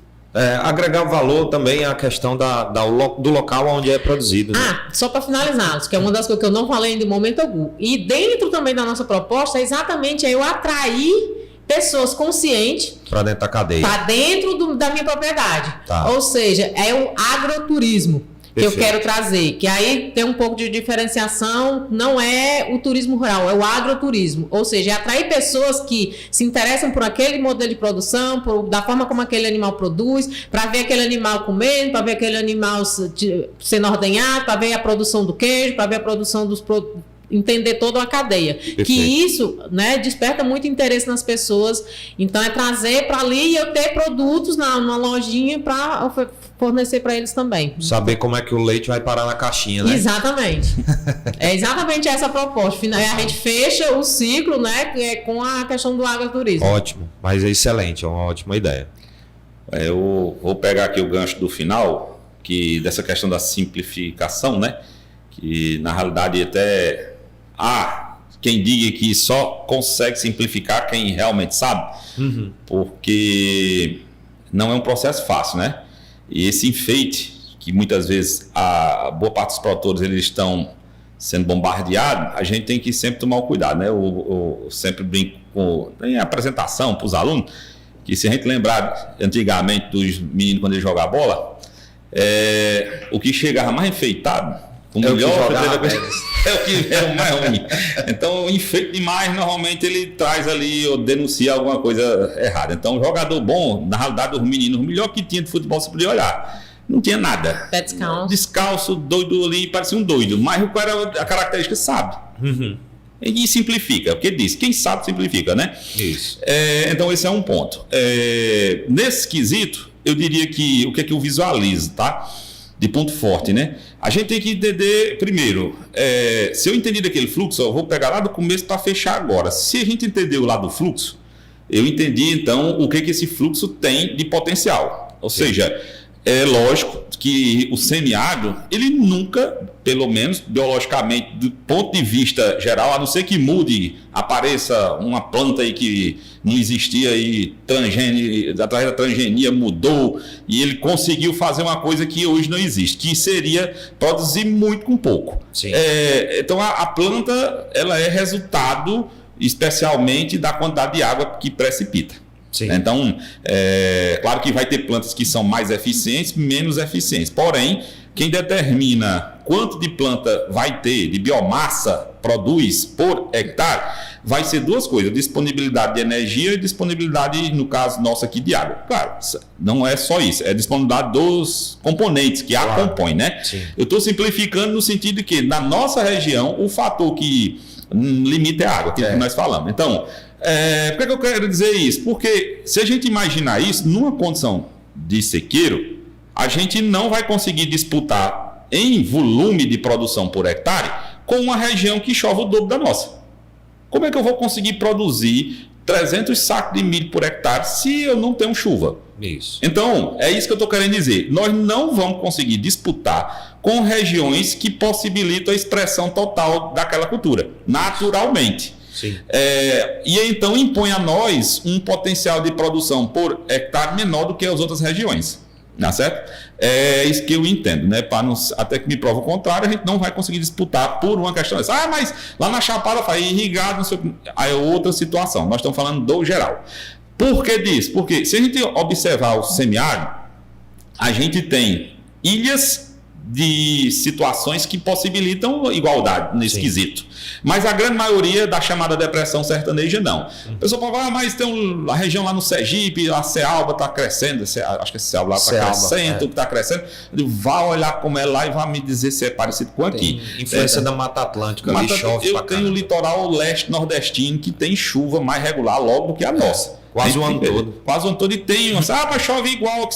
Agregar valor também é a questão do local onde é produzido. Né? Só para finalizar, que é uma das coisas que eu não falei ainda em momento algum. E dentro também da nossa proposta é exatamente eu atrair pessoas conscientes para dentro da cadeia. Para dentro da minha propriedade. Tá. Ou seja, é o agroturismo que Perfeito. eu quero trazer. Que aí tem um pouco de diferenciação, não é o turismo rural, é o agroturismo. Ou seja, é atrair pessoas que se interessam por aquele modelo de produção, da forma como aquele animal produz, para ver aquele animal comendo, para ver aquele animal sendo ordenhado, para ver a produção do queijo, para ver a produção dos produtos. Entender toda a cadeia. Perfeito. Que isso, né, desperta muito interesse nas pessoas. Então é trazer para ali e eu ter produtos numa lojinha para fornecer para eles também. Saber como é que o leite vai parar na caixinha, né? Exatamente. É exatamente essa a proposta. A gente fecha o ciclo, né, com a questão do agroturismo. Ótimo, mas é excelente, é uma ótima ideia. Eu vou pegar aqui o gancho do final, dessa questão da simplificação, né? Que na realidade até quem diga que só consegue simplificar quem realmente sabe, porque não é um processo fácil, né? E esse enfeite, que muitas vezes a boa parte dos produtores eles estão sendo bombardeados, a gente tem que sempre tomar o cuidado, né? Eu sempre brinco em apresentação para os alunos, que se a gente lembrar antigamente dos meninos quando eles jogavam bola, o que chegava mais enfeitado, o que é o mais ruim. Então, enfeite demais, normalmente ele traz ali ou denuncia alguma coisa errada. Então, jogador bom, na realidade, os meninos, o melhor que tinha de futebol, você podia olhar. Não tinha nada. Pé descalço. Descalço, doido ali, parecia um doido. Mas o cara, a característica, sabe. E simplifica, porque diz, quem sabe simplifica, né? Isso. Então, esse é um ponto. Nesse quesito, eu diria que o que é que eu visualizo, tá? De ponto forte, né? A gente tem que entender, primeiro, se eu entendi daquele fluxo, eu vou pegar lá do começo para fechar agora. Se a gente entendeu lá do fluxo, eu entendi, então, o que esse fluxo tem de potencial. Ou seja, é lógico que o semiagro, ele nunca, pelo menos biologicamente, do ponto de vista geral, a não ser que mude, apareça uma planta aí que não existia e através da transgenia mudou e ele conseguiu fazer uma coisa que hoje não existe, que seria produzir muito com pouco. Sim. Então a planta ela é resultado especialmente da quantidade de água que precipita. Sim. Então, claro que vai ter plantas que são mais eficientes, menos eficientes. Porém, quem determina quanto de planta vai ter, de biomassa produz por hectare, vai ser duas coisas: disponibilidade de energia e disponibilidade, no caso nosso aqui, de água. Claro, não é só isso, é disponibilidade dos componentes que a compõem, né? Sim. Eu estou simplificando no sentido de que, na nossa região, o fator que limita é a água, que nós falamos. Então, por que eu quero dizer isso? Porque se a gente imaginar isso, numa condição de sequeiro, a gente não vai conseguir disputar em volume de produção por hectare com uma região que chove o dobro da nossa. Como é que eu vou conseguir produzir 300 sacos de milho por hectare se eu não tenho chuva? Isso. Então, é isso que eu estou querendo dizer. Nós não vamos conseguir disputar com regiões que possibilitam a expressão total daquela cultura, naturalmente. Sim. E aí, então impõe a nós um potencial de produção por hectare menor do que as outras regiões. Tá certo? É isso que eu entendo, né? Até que me prova o contrário, a gente não vai conseguir disputar por uma questão dessa. Ah, mas lá na Chapada faz irrigado, não sei o que. Aí é outra situação. Nós estamos falando do geral. Por que disso? Porque se a gente observar o semiárido, a gente tem ilhas de situações que possibilitam igualdade nesse quesito. Mas a grande maioria da chamada depressão sertaneja, não. A pessoa pode falar, mas tem a região lá no Sergipe, a Cealba está crescendo, acho que a Cealba lá está crescendo, está crescendo. Vai olhar como é lá e vai me dizer se é parecido com aqui. Tem influência da Mata Atlântica, ali chove pra cá. Eu tenho o litoral leste nordestino que tem chuva mais regular logo do que a nossa. Quase o ano todo. Quase o ano todo e tem. Mas chove igual.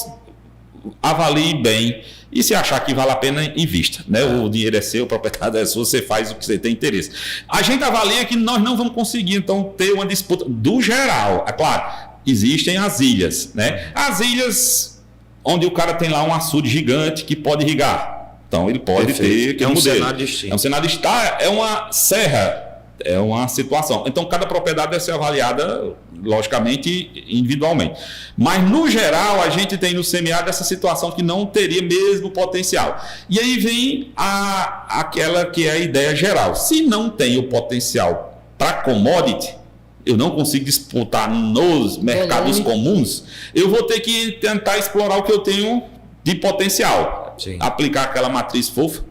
Avalie bem. E se achar que vale a pena, invista. Né? O dinheiro é seu, a propriedade é sua, você faz o que você tem interesse. A gente avalia que nós não vamos conseguir, então, ter uma disputa do geral. É claro, existem as ilhas. Né? As ilhas onde o cara tem lá um açude gigante que pode irrigar. Então, ele pode ter... É um cenário distinto. É um cenário distinto. É uma serra. É uma situação. Então, cada propriedade deve ser avaliada, logicamente, individualmente. Mas, no geral, a gente tem no semiárido essa situação que não teria mesmo potencial. E aí vem aquela que é a ideia geral. Se não tem o potencial para commodity, eu não consigo disputar nos mercados comuns, eu vou ter que tentar explorar o que eu tenho de potencial. Sim. Aplicar aquela matriz fofa.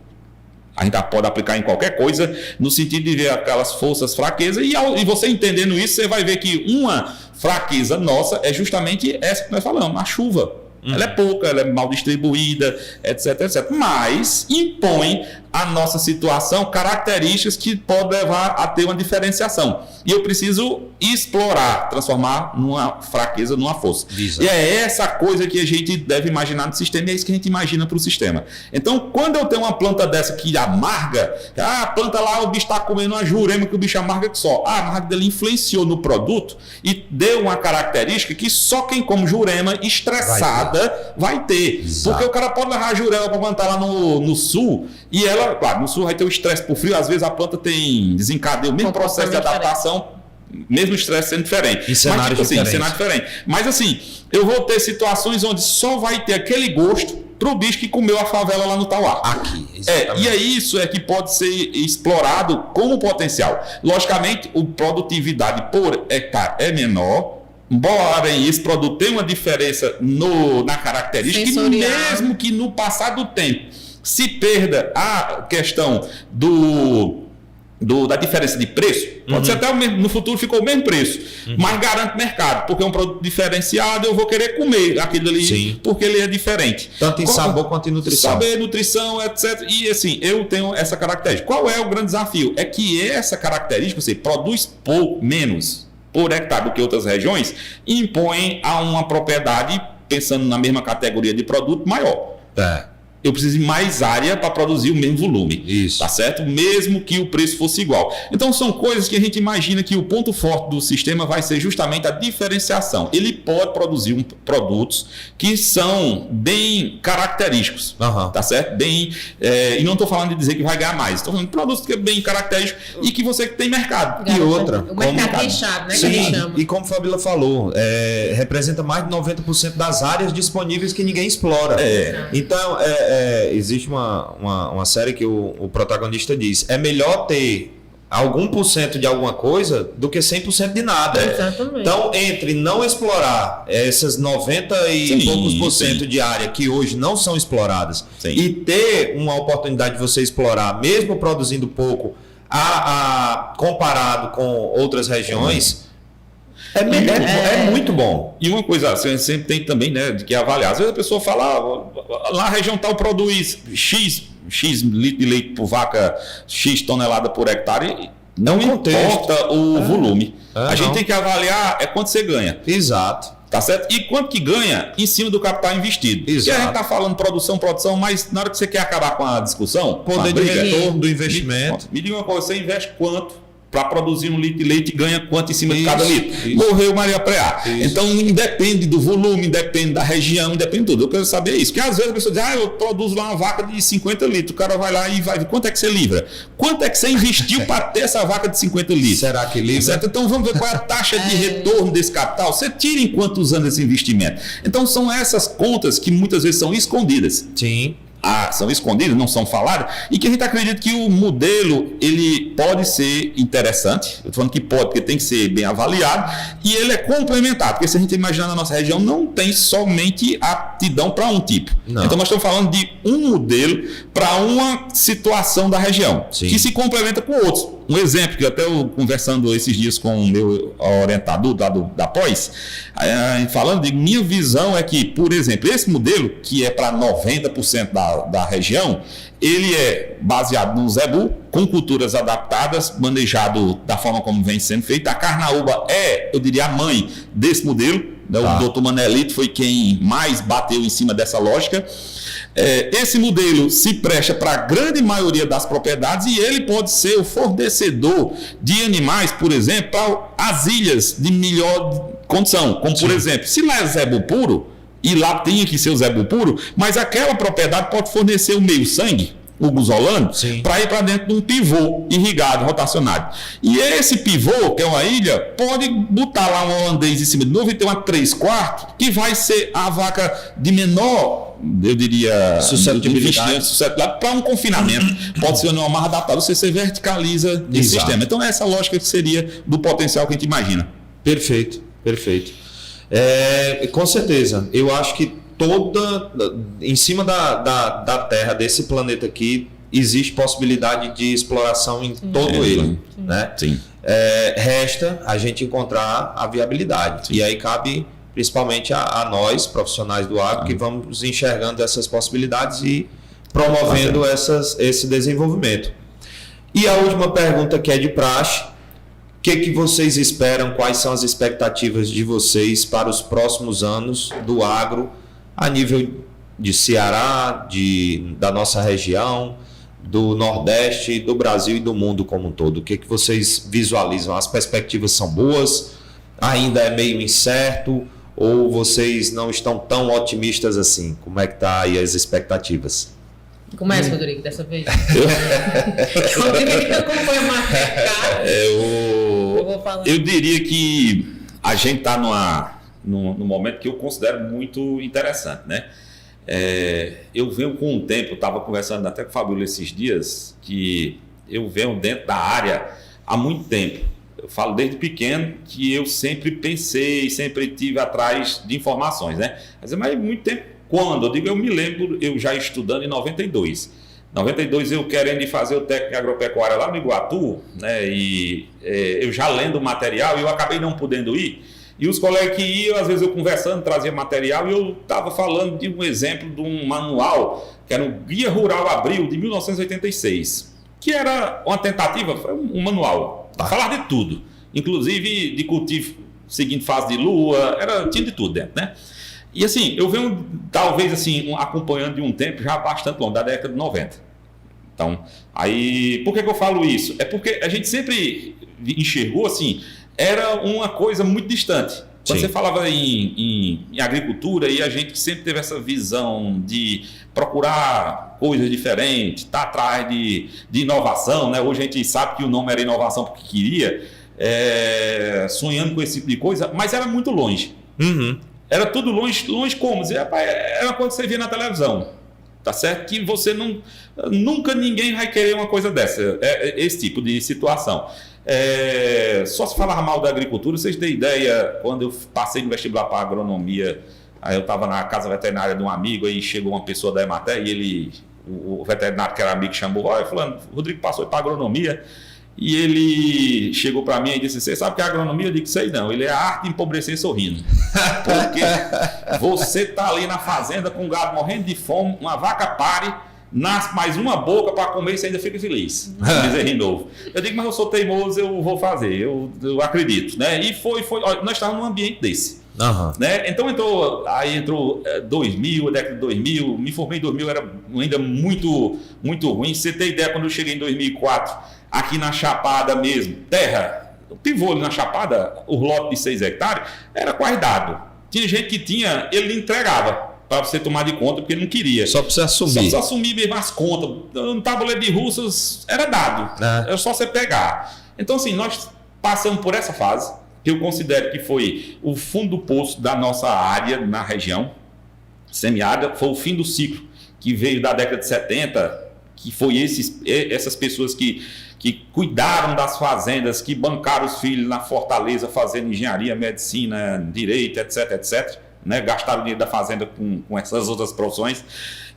A gente pode aplicar em qualquer coisa, no sentido de ver aquelas forças, fraquezas, e você entendendo isso, você vai ver que uma fraqueza nossa é justamente essa que nós falamos, a chuva. Ela é pouca, ela é mal distribuída, etc, etc. Mas impõe à nossa situação características que podem levar a ter uma diferenciação. E eu preciso explorar, transformar numa fraqueza numa força. Exato. E é essa coisa que a gente deve imaginar no sistema, e é isso que a gente imagina para o sistema. Então, quando eu tenho uma planta dessa que amarga, a planta lá, o bicho está comendo uma jurema que o bicho amarga que só. A amarga dele influenciou no produto e deu uma característica que só quem come jurema estressada vai ter. Exato. Porque o cara pode levar a jurema para plantar lá no sul e ela, claro, no sul vai ter o estresse por frio, às vezes a planta desencadeia o mesmo processo de adaptação, mesmo estresse sendo diferente. Em cenário diferente. Mas assim, eu vou ter situações onde só vai ter aquele gosto pro bicho que comeu a favela lá no Tauá. Aqui, exatamente. E é isso que pode ser explorado como potencial. Logicamente, a produtividade por hectare é menor, porém, esse produto tem uma diferença na característica, sensorial. e mesmo que no passar do tempo se perda a questão da diferença de preço, pode ser até no futuro ficou o mesmo preço, mas garante mercado, porque é um produto diferenciado, eu vou querer comer aquilo ali. Sim. Porque ele é diferente. Tanto em sabor quanto em nutrição. Saber, nutrição, etc. E assim, eu tenho essa característica. Qual é o grande desafio? É que essa característica, você produz menos por hectare do que outras regiões, impõe a uma propriedade, pensando na mesma categoria de produto, maior. Eu preciso de mais área para produzir o mesmo volume. Isso. Tá certo? Mesmo que o preço fosse igual. Então, são coisas que a gente imagina que o ponto forte do sistema vai ser justamente a diferenciação. Ele pode produzir produtos que são bem característicos. Tá certo? E não estou falando de dizer que vai ganhar mais. Estou falando de produtos que é bem característicos e que você tem mercado. E outra. O mercado nichado, né? Que a gente chama. E como a Fabíola falou, representa mais de 90% das áreas disponíveis que ninguém explora. Então, existe uma série que o protagonista diz: é melhor ter algum por cento de alguma coisa do que 100% de nada. Exatamente. Então, entre não explorar essas 90 e poucos por cento de área que hoje não são exploradas e ter uma oportunidade de você explorar, mesmo produzindo pouco, comparado com outras regiões, é muito bom. E uma coisa, você sempre tem também, né, de que avaliar. Às vezes a pessoa fala, lá a região tal produz X litro de leite por vaca, X tonelada por hectare. Não importa o volume. A gente tem que avaliar quanto você ganha. Exato. Tá certo? E quanto que ganha em cima do capital investido. Exato. Porque a gente está falando produção, mas na hora que você quer acabar com a discussão, poder de retorno do investimento. Me diga uma coisa, você investe quanto para produzir 1 litro de leite ganha quanto em cima de cada litro? Isso. Morreu Maria Preá. Isso. Então, independe do volume, independe da região, independe de tudo. Eu quero saber isso. Porque às vezes a pessoa diz, eu produzo lá uma vaca de 50 litros. O cara vai lá e vai ver quanto é que você livra. Quanto é que você investiu para ter essa vaca de 50 litros? Será que livra? Certo? Então, vamos ver qual é a taxa de retorno desse capital. Você tira em quantos anos esse investimento. Então, são essas contas que muitas vezes são escondidas. Sim. São escondidas, não são faladas, e que a gente acredita que o modelo ele pode ser interessante. Eu estou falando que pode, porque tem que ser bem avaliado, e ele é complementar, porque se a gente imaginar na nossa região, não tem somente aptidão para um tipo. Não. Então nós estamos falando de um modelo para uma situação da região, Sim. que se complementa com outros. Um exemplo, que até eu conversando esses dias com o meu orientador da pós, falando de minha visão é que, por exemplo, esse modelo, que é para 90% da região, ele é baseado no zebu, com culturas adaptadas, manejado da forma como vem sendo feito. A carnaúba é, eu diria, a mãe desse modelo. Tá. O Dr. Manelito foi quem mais bateu em cima dessa lógica. Esse modelo se presta para a grande maioria das propriedades e ele pode ser o fornecedor de animais, por exemplo, para as ilhas de melhor condição. Como, por exemplo, se lá é zebu puro, e lá tem que ser o zebu puro, mas aquela propriedade pode fornecer o meio-sangue, o gusolano, para ir para dentro de um pivô irrigado, rotacionado. E esse pivô, que é uma ilha, pode botar lá um holandês em cima de novo e ter uma 3/4, que vai ser a vaca de menor, eu diria, suscetibilidade para um confinamento. Pode ser um animal mais adaptado, você verticaliza esse sistema. Então, essa lógica que seria do potencial que a gente imagina. Perfeito, perfeito. Com certeza, eu acho que em cima da Terra, desse planeta aqui, existe possibilidade de exploração em todo ele. Né? Sim. Resta a gente encontrar a viabilidade. Sim. E aí cabe principalmente a nós, profissionais do agro, que vamos enxergando essas possibilidades e promovendo esse desenvolvimento. E a última pergunta, que é de praxe: o que vocês esperam? Quais são as expectativas de vocês para os próximos anos do agro a nível de Ceará, da nossa região, do Nordeste, do Brasil e do mundo como um todo? O que vocês visualizam? As perspectivas são boas? Ainda é meio incerto? Ou vocês não estão tão otimistas assim? Como é que está aí as expectativas? Começa, Rodrigo, dessa vez. Rodrigo que acompanha mais mercado. Eu diria que a gente está num momento que eu considero muito interessante, né? Eu venho com um tempo, eu estava conversando até com o Fabíola esses dias, que eu venho dentro da área há muito tempo. Eu falo desde pequeno que eu sempre pensei, sempre tive atrás de informações, né? Mas muito tempo. Quando? Eu me lembro, eu já estudando em 92. 92 eu querendo fazer o técnico em agropecuária lá no Iguatu, né? E eu já lendo o material e eu acabei não podendo ir. E os colegas que iam, às vezes eu conversando, trazia material e eu estava falando de um exemplo de um manual, que era o Guia Rural Abril, de 1986, que era uma tentativa, foi um manual, para falar de tudo, inclusive de cultivo seguindo fase de lua, tinha de tudo dentro, né? E assim, eu venho, talvez assim, acompanhando de um tempo já bastante longo, da década de 90. Então, aí, por que eu falo isso? É porque a gente sempre enxergou assim, era uma coisa muito distante. Quando você falava em agricultura, e a gente sempre teve essa visão de procurar coisas diferentes, estar atrás de inovação, né? Hoje a gente sabe que o nome era inovação porque queria, sonhando com esse tipo de coisa, mas era muito longe. Uhum. Era tudo longe como? Era uma coisa que você via na televisão, tá certo? Que você nunca ninguém vai querer uma coisa dessa, esse tipo de situação. Só se falava mal da agricultura. Vocês têm ideia, quando eu passei no vestibular para agronomia, aí eu estava na casa veterinária de um amigo, aí chegou uma pessoa da Emater e o veterinário que era amigo chamou, olha, fulano, o Rodrigo passou para agronomia, e ele chegou para mim e disse, você sabe que é agronomia? Eu digo, sei não, ele é a arte de empobrecer sorrindo. Porque você está ali na fazenda com o gado morrendo de fome, uma vaca pare, nasce mais uma boca para comer e você ainda fica feliz. Dizer novo. Eu digo, mas eu sou teimoso, eu vou fazer, eu acredito, né? E olha, nós estávamos num ambiente desse. Uhum. Né? Então entrou 2000, a década de 2000, me formei em 2000, era ainda muito, muito ruim. Você tem ideia, quando eu cheguei em 2004, aqui na Chapada mesmo, terra, o pivô ali na Chapada, o lote de 6 hectares, era quase dado. Tinha gente que tinha, ele entregava para você tomar de conta, porque ele não queria. Só para você assumir. Só precisa assumir mesmo as contas. No tabuleiro de russas era dado. Era só você pegar. Então, assim, nós passamos por essa fase, que eu considero que foi o fundo do poço da nossa área na região, semiárida, foi o fim do ciclo, que veio da década de 70, que foi essas pessoas que cuidaram das fazendas, que bancaram os filhos na Fortaleza, fazendo engenharia, medicina, direito, etc, etc. Né? Gastaram o dinheiro da fazenda com essas outras profissões,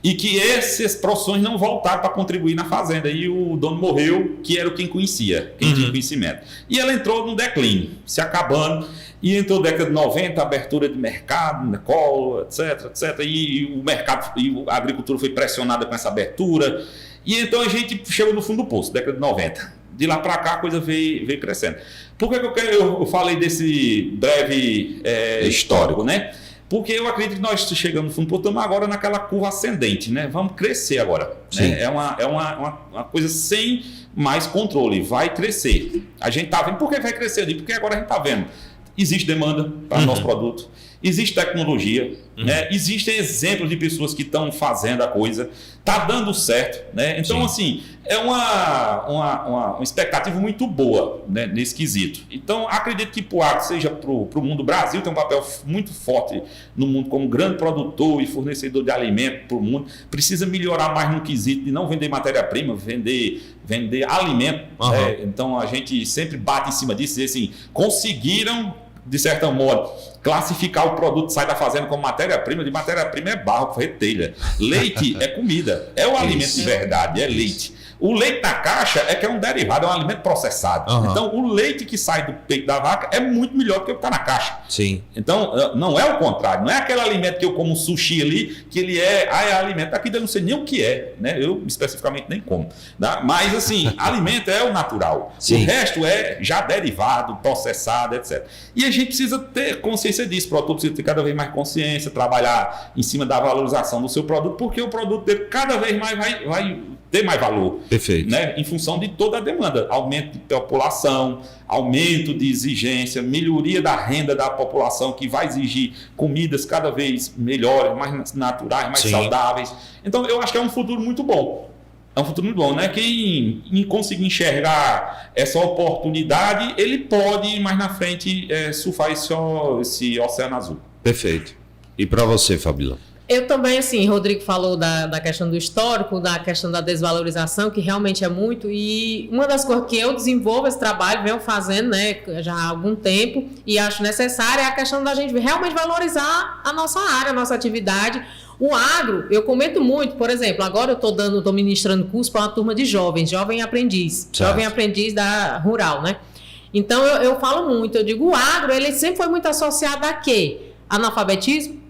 e que essas profissões não voltaram para contribuir na fazenda. E o dono morreu, que era quem conhecia, quem tinha conhecimento. E ela entrou no declínio, se acabando, e entrou na década de 90, abertura de mercado, colo, etc, etc. E o mercado, e a agricultura foi pressionada com essa abertura. E então a gente chegou no fundo do poço, década de 90. De lá para cá a coisa veio crescendo. Por que eu falei desse breve histórico, né? Porque eu acredito que nós chegamos no fundo do poço, estamos agora naquela curva ascendente, né? Vamos crescer agora. Né? É uma coisa sem mais controle, vai crescer. A gente está vendo, por que vai crescer? Porque agora a gente está vendo, existe demanda para o nosso produto, existe tecnologia, né? Existem exemplos de pessoas que estão fazendo a coisa, está dando certo, né? Então, assim, é uma expectativa muito boa, né, nesse quesito. Então, acredito que para o agro, seja para o mundo, o Brasil tem um papel muito forte no mundo como grande produtor e fornecedor de alimento para o mundo. Precisa melhorar mais no quesito de não vender matéria-prima, vender alimento. Né? Então, a gente sempre bate em cima disso e diz assim, conseguiram, de certo modo, classificar o produto que sai da fazenda como matéria-prima. De matéria-prima é barro, fazer telha. Leite é comida, é o alimento de verdade, é leite. O leite na caixa é que é um derivado, é um alimento processado. Então, o leite que sai do peito da vaca é muito melhor do que o que está na caixa. Sim. Então, não é o contrário. Não é aquele alimento que eu como sushi ali, que ele é alimento. Aqui eu não sei nem o que é, né? Eu especificamente nem como. Tá? Mas, assim, alimento é o natural. Sim. O resto é já derivado, processado, etc. E a gente precisa ter consciência disso. O produtor precisa ter cada vez mais consciência, trabalhar em cima da valorização do seu produto, porque o produto dele cada vez mais vai ter mais valor. Perfeito. Né? Em função de toda a demanda. Aumento de população, aumento de exigência, melhoria da renda da população, que vai exigir comidas cada vez melhores, mais naturais, mais saudáveis. Então, eu acho que é um futuro muito bom. É um futuro muito bom, né? Quem conseguir enxergar essa oportunidade, ele pode, mais na frente, surfar esse oceano azul. Perfeito. E para você, Fabíola? Eu também, assim, Rodrigo falou da questão do histórico, da questão da desvalorização, que realmente é muito, e uma das coisas que eu desenvolvo esse trabalho, venho fazendo, né, já há algum tempo, e acho necessária, é a questão da gente realmente valorizar a nossa área, a nossa atividade. O agro, eu comento muito, por exemplo, agora eu estou ministrando curso para uma turma de jovem aprendiz, jovem aprendiz da rural, né? Então, eu falo muito, eu digo, o agro, ele sempre foi muito associado a quê? Analfabetismo,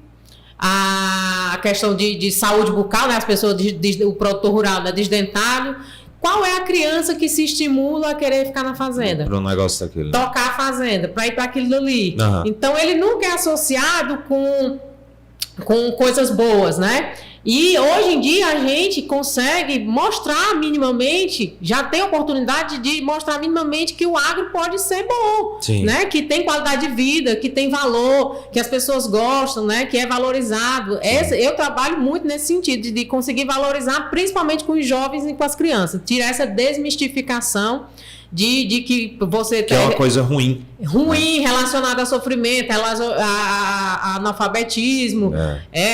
a questão de saúde bucal, né? As pessoas, o produtor rural, né? Desdentado. Qual é a criança que se estimula a querer ficar na fazenda? Para um negócio daquele. Tocar a fazenda, para ir para aquilo ali. Então, ele nunca é associado com coisas boas, né? E hoje em dia a gente consegue mostrar minimamente, já tem oportunidade de mostrar minimamente que o agro pode ser bom, né? Que tem qualidade de vida, que tem valor, que as pessoas gostam, né? Que é valorizado. Eu trabalho muito nesse sentido, de conseguir valorizar, principalmente com os jovens e com as crianças. Tirar essa desmistificação de que você tem... Que é uma coisa ruim. Ruim, relacionada a sofrimento, a analfabetismo.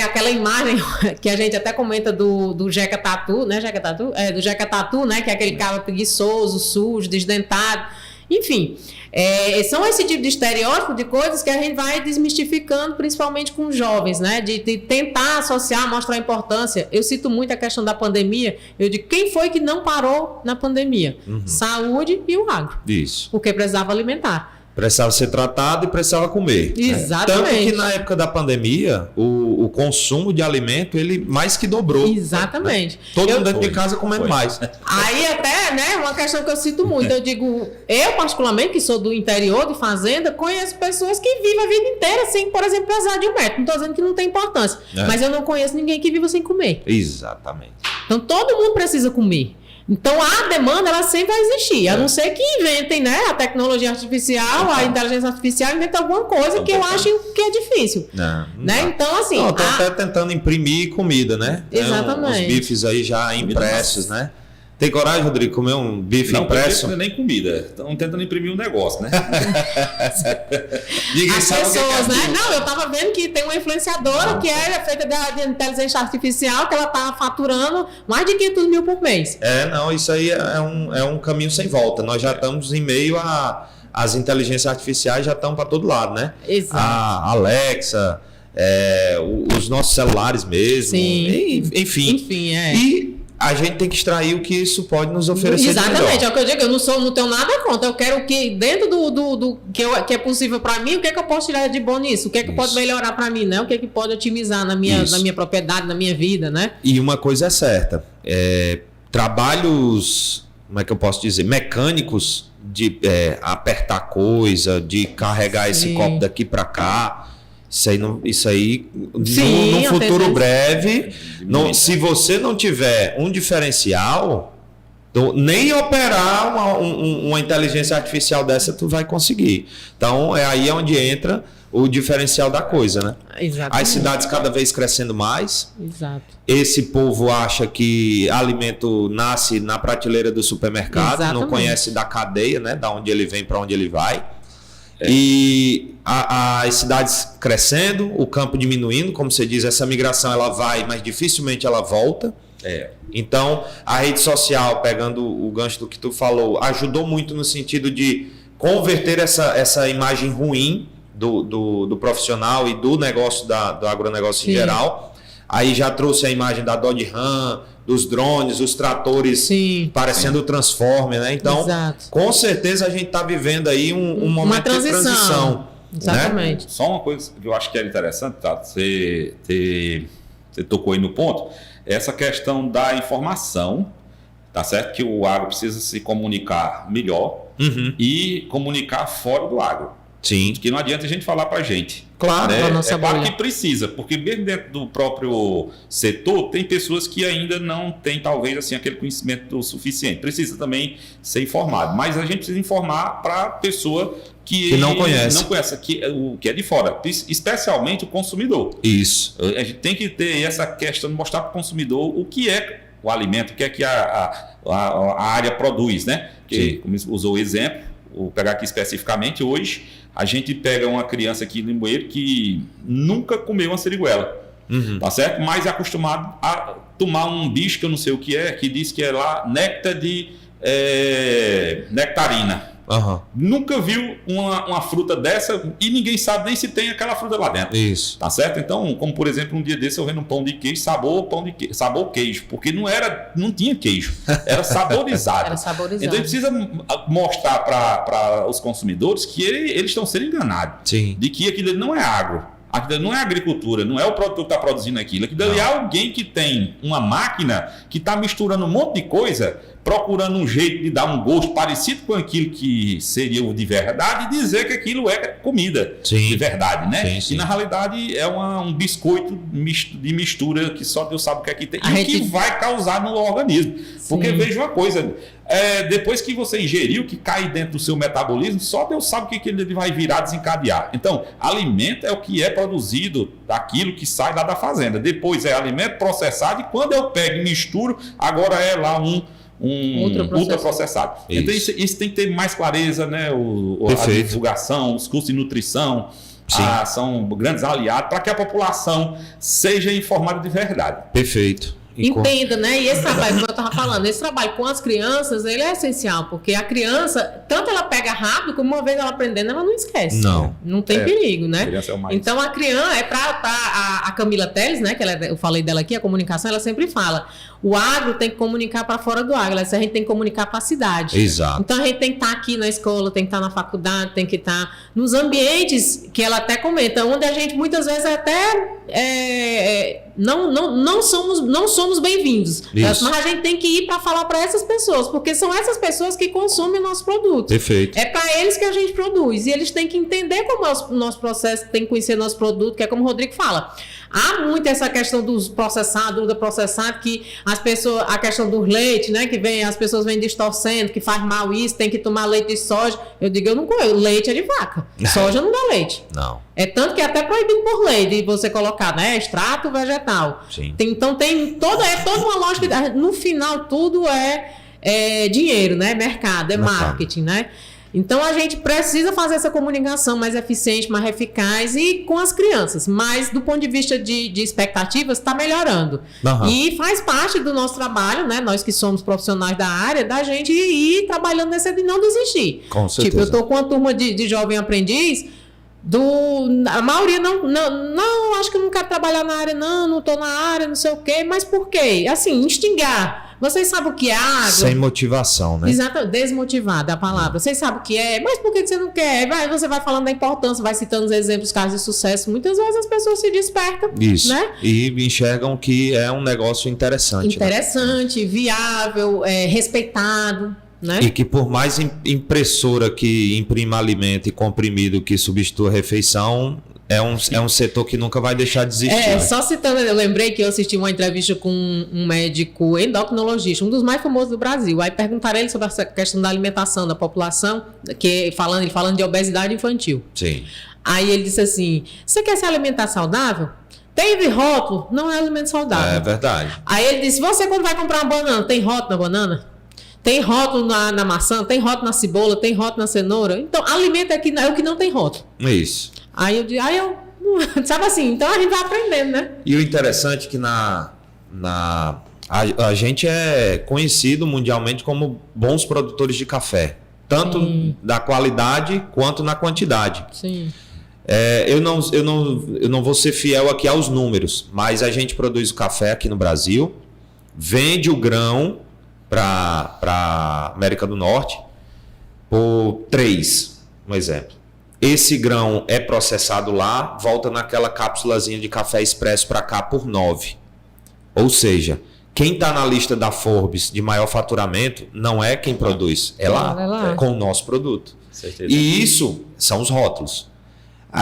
Aquela imagem que a gente até comenta do Jeca Tatu, né? Jeca Tatu? Do Jeca Tatu, né? Que é aquele cara preguiçoso, sujo, desdentado. Enfim, são esse tipo de estereótipo de coisas que a gente vai desmistificando, principalmente com os jovens, né? De tentar associar, mostrar a importância. Eu cito muito a questão da pandemia. Eu digo, quem foi que não parou na pandemia? Saúde e o agro. Isso. Porque precisava alimentar. Precisava ser tratado e precisava comer. Exatamente. Tanto que na época da pandemia, o consumo de alimento, ele mais que dobrou. Exatamente. Né? Todo mundo dentro de casa comendo mais. Aí até, né, uma questão que eu cito muito, eu digo, eu particularmente, que sou do interior, de fazenda, conheço pessoas que vivem a vida inteira sem, por exemplo, precisar de um médico. Não estou dizendo que não tem importância, mas eu não conheço ninguém que viva sem comer. Exatamente. Então todo mundo precisa comer. Então, a demanda, ela sempre vai existir. A não ser que inventem, né? A tecnologia artificial, a inteligência artificial, inventa alguma coisa que eu acho que é difícil. Não né? Então, assim... Estão até tentando imprimir comida, né? Exatamente. Os bifes aí já impressos, né? Tem coragem, Rodrigo, comer um bife impresso? Não, nem comida. Estão tentando imprimir um negócio, né? As pessoas, né? Não, eu tava vendo que tem uma influenciadora que é feita de inteligência artificial, que ela tá faturando mais de 500 mil por mês. Não, isso aí é um caminho sem volta. Nós já estamos em meio as inteligências artificiais já estão para todo lado, né? Exato. A Alexa, os nossos celulares mesmo. Sim. Enfim. E a gente tem que extrair o que isso pode nos oferecer. Exatamente, é o que eu digo, eu não tenho nada contra, eu quero que dentro do que é possível para mim, o que é que eu posso tirar de bom nisso, o que é que pode melhorar para mim, né? O que é que pode otimizar na minha propriedade, na minha vida, né? E uma coisa é certa, trabalhos, como é que eu posso dizer, mecânicos de apertar coisa, de carregar esse copo daqui para cá, isso aí no futuro breve, se você não tiver um diferencial, nem operar uma inteligência artificial dessa tu vai conseguir. Então é aí onde entra o diferencial da coisa, né? Exatamente. As cidades cada vez crescendo mais. Exato. Esse povo acha que alimento nasce na prateleira do supermercado, Exatamente. não conhece da cadeia, né? Da onde ele vem para onde ele vai. E as cidades crescendo, o campo diminuindo, como você diz, essa migração ela vai, mas dificilmente ela volta. Então, a rede social, pegando o gancho do que tu falou, ajudou muito no sentido de converter essa imagem ruim do profissional e do negócio, do agronegócio em geral. Aí já trouxe a imagem da Dodge Ram, dos drones, os tratores parecendo o Transformer, né? Então, com certeza a gente está vivendo aí um momento de transição. Exatamente. Né? Só uma coisa que eu acho que era interessante, tá? Você tocou aí no ponto, essa questão da informação, tá certo? Que o agro precisa se comunicar melhor e comunicar fora do agro. Sim. Que não adianta a gente falar para a gente. Claro, né? Claro que precisa, porque mesmo dentro do próprio setor, tem pessoas que ainda não têm, talvez, assim, aquele conhecimento suficiente. Precisa também ser informado. Mas a gente precisa informar para a pessoa que não conhece. O que é de fora, especialmente o consumidor. Isso. A gente tem que ter essa questão de mostrar para o consumidor o que é o alimento, o que é que a área produz, né? Que, como usou o exemplo, vou pegar aqui especificamente, hoje a gente pega uma criança aqui no Limoeiro que nunca comeu uma siriguela, tá certo? Mas é acostumado a tomar um bicho que eu não sei o que diz que é lá néctar de nectarina. Nunca viu uma fruta dessa e ninguém sabe nem se tem aquela fruta lá dentro. Isso. Tá certo? Então, como por exemplo, um dia desse eu vendo um pão de queijo, sabor queijo, porque não tinha queijo, era saborizado. Era saborizado. Então, ele precisa mostrar para os consumidores que eles estão sendo enganados. Sim. De que aquilo não é agro. Aquilo não é agricultura, não é o produtor que está produzindo aquilo. Aquilo é alguém que tem uma máquina que está misturando um monte de coisa, procurando um jeito de dar um gosto parecido com aquilo que seria o de verdade e dizer que aquilo é comida de verdade, né? Sim. E na realidade é um biscoito de mistura que só Deus sabe o que é que tem e o que vai causar no organismo. Porque veja uma coisa, depois que você ingeriu, que cai dentro do seu metabolismo, só Deus sabe o que ele vai virar, desencadear. Então, alimento é o que é produzido daquilo que sai lá da fazenda. Depois é alimento processado e quando eu pego e misturo, agora é lá um ultraprocessado. Então, isso tem que ter mais clareza, né? A divulgação, os cursos de nutrição são grandes aliados para que a população seja informada de verdade. Perfeito. Entenda, né? E esse trabalho, como eu estava falando, esse trabalho com as crianças, ele é essencial, porque a criança, tanto ela pega rápido, como uma vez ela aprendendo, ela não esquece. Não tem perigo, né? Então, a criança, a Camila Teles, né? Que eu falei dela aqui, a comunicação, ela sempre fala, o agro tem que comunicar para fora do agro, a gente tem que comunicar para a cidade. Exato. Então, a gente tem que estar aqui na escola, tem que estar na faculdade, tem que estar nos ambientes que ela até comenta, onde a gente muitas vezes até não somos bem-vindos. Mas a gente tem que ir para falar para essas pessoas, porque são essas pessoas que consomem nosso produto. Perfeito. É para eles que a gente produz. E eles têm que entender como é o nosso processo, tem que conhecer nosso produto, que é como o Rodrigo fala. Há muito essa questão dos processados, ultraprocessados, que as pessoas, a questão do leite, né, que vem, as pessoas vêm distorcendo, que faz mal isso, tem que tomar leite de soja. Eu digo, eu não conheço, leite é de vaca. Soja não dá leite. Não. É tanto que é até proibido por lei de você colocar, né, extrato vegetal. Sim. Então tem toda uma lógica, no final tudo é dinheiro, né, mercado, é marketing, né? Então a gente precisa fazer essa comunicação mais eficiente, mais eficaz e com as crianças. Mas do ponto de vista de expectativas, está melhorando. Uhum. E faz parte do nosso trabalho, né? Nós que somos profissionais da área, da gente ir trabalhando nessa de não desistir. Com certeza. Tipo, eu estou com uma turma de jovem aprendiz. A maioria não, acho que eu não quero trabalhar na área, não estou na área, não sei o quê. Mas por quê? Assim, instigar. Vocês sabem o que é água? Sem motivação, né? Exato, desmotivada a palavra. Vocês sabem o que é, mas por que você não quer? Você vai falando da importância, vai citando os exemplos, casos de sucesso. Muitas vezes as pessoas se despertam. Isso. Né? E enxergam que é um negócio interessante. Interessante, né? Viável, respeitado. Né? E que por mais impressora que imprima alimento e comprimido que substitua a refeição, é um setor que nunca vai deixar de existir. Né? Só citando, eu lembrei que eu assisti uma entrevista com um médico endocrinologista, um dos mais famosos do Brasil. Aí perguntaram ele sobre essa questão da alimentação da população, ele falando de obesidade infantil. Sim. Aí ele disse assim, você quer se alimentar saudável? Tem rótulo, não é alimento saudável. É verdade. Aí ele disse, você quando vai comprar uma banana, tem rótulo na banana? Tem rótulo na maçã, tem rótulo na cebola, tem rótulo na cenoura. Então, alimento é o que não tem rótulo. Isso. Aí eu digo, sabe assim, então a gente vai aprendendo, né? E o interessante é que a gente é conhecido mundialmente como bons produtores de café. Tanto da qualidade quanto na quantidade. Sim. Eu não vou ser fiel aqui aos números, mas a gente produz o café aqui no Brasil, vende o grão para América do Norte por 3, um exemplo. Esse grão é processado lá, volta naquela cápsulazinha de café expresso para cá por 9. Ou seja, quem está na lista da Forbes de maior faturamento não é quem produz, é lá. Com o nosso produto. Certeza. E isso são os rótulos.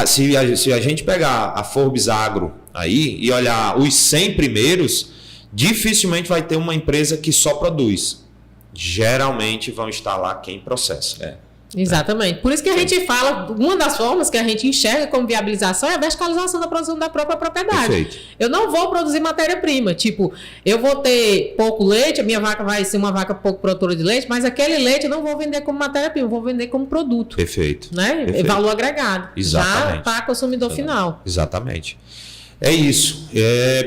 Se a gente pegar a Forbes Agro aí e olhar os 100 primeiros, dificilmente vai ter uma empresa que só produz. Geralmente vão estar lá quem processa. Exatamente. Por isso que a gente fala, uma das formas que a gente enxerga como viabilização é a verticalização da produção da própria propriedade. Perfeito. Eu não vou produzir matéria-prima. Tipo, eu vou ter pouco leite, a minha vaca vai ser uma vaca pouco produtora de leite, mas aquele leite eu não vou vender como matéria-prima, eu vou vender como produto. Perfeito. Né? Perfeito. Valor agregado. Exatamente. Já para consumidor final. Exatamente. É isso.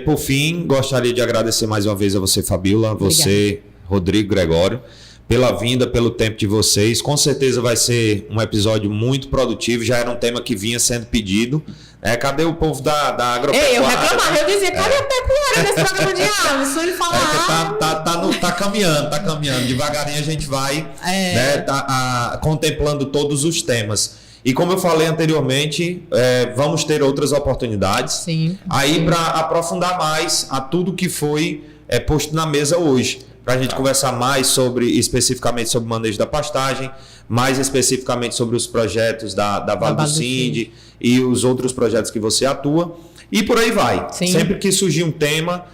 Por fim, gostaria de agradecer mais uma vez a você, Fabíola, você, Rodrigo Gregório, pela vinda, pelo tempo de vocês. Com certeza vai ser um episódio muito produtivo, já era um tema que vinha sendo pedido. Cadê o povo da agropecuária? Eu reclamava, eu dizia, cadê a pecuária nesse programa de água? Isso ele falar. Tá caminhando. Devagarinho a gente vai contemplando todos os temas. E como eu falei anteriormente, vamos ter outras oportunidades. Sim. Aí para aprofundar mais a tudo que foi posto na mesa hoje. Para a gente conversar mais especificamente sobre o manejo da pastagem, mais especificamente sobre os projetos da Vale do Sind e os outros projetos que você atua. E por aí vai. Sim. Sempre que surgir um tema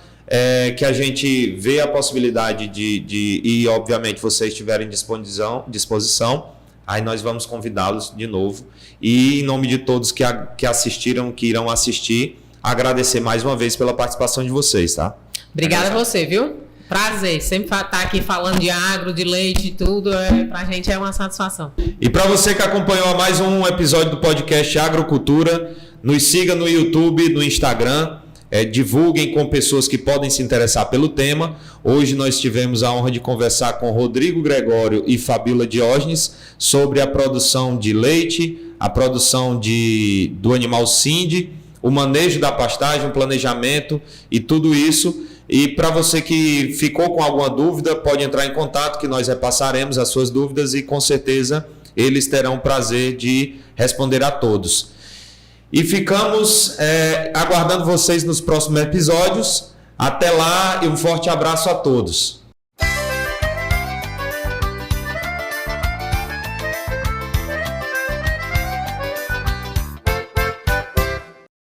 que a gente vê a possibilidade e obviamente vocês tiverem disposição, aí nós vamos convidá-los de novo. E em nome de todos que assistiram, que irão assistir, agradecer mais uma vez pela participação de vocês, tá? Obrigada a você, viu? Prazer, sempre estar aqui falando de agro, de leite e tudo, pra gente é uma satisfação. E para você que acompanhou mais um episódio do podcast Agrocultura, nos siga no YouTube, no Instagram, divulguem com pessoas que podem se interessar pelo tema. Hoje nós tivemos a honra de conversar com Rodrigo Gregório e Fabíola Diógenes sobre a produção de leite, a produção do animal Sind, o manejo da pastagem, o planejamento e tudo isso. E para você que ficou com alguma dúvida, pode entrar em contato que nós repassaremos as suas dúvidas e com certeza eles terão o prazer de responder a todos. E ficamos aguardando vocês nos próximos episódios. Até lá e um forte abraço a todos.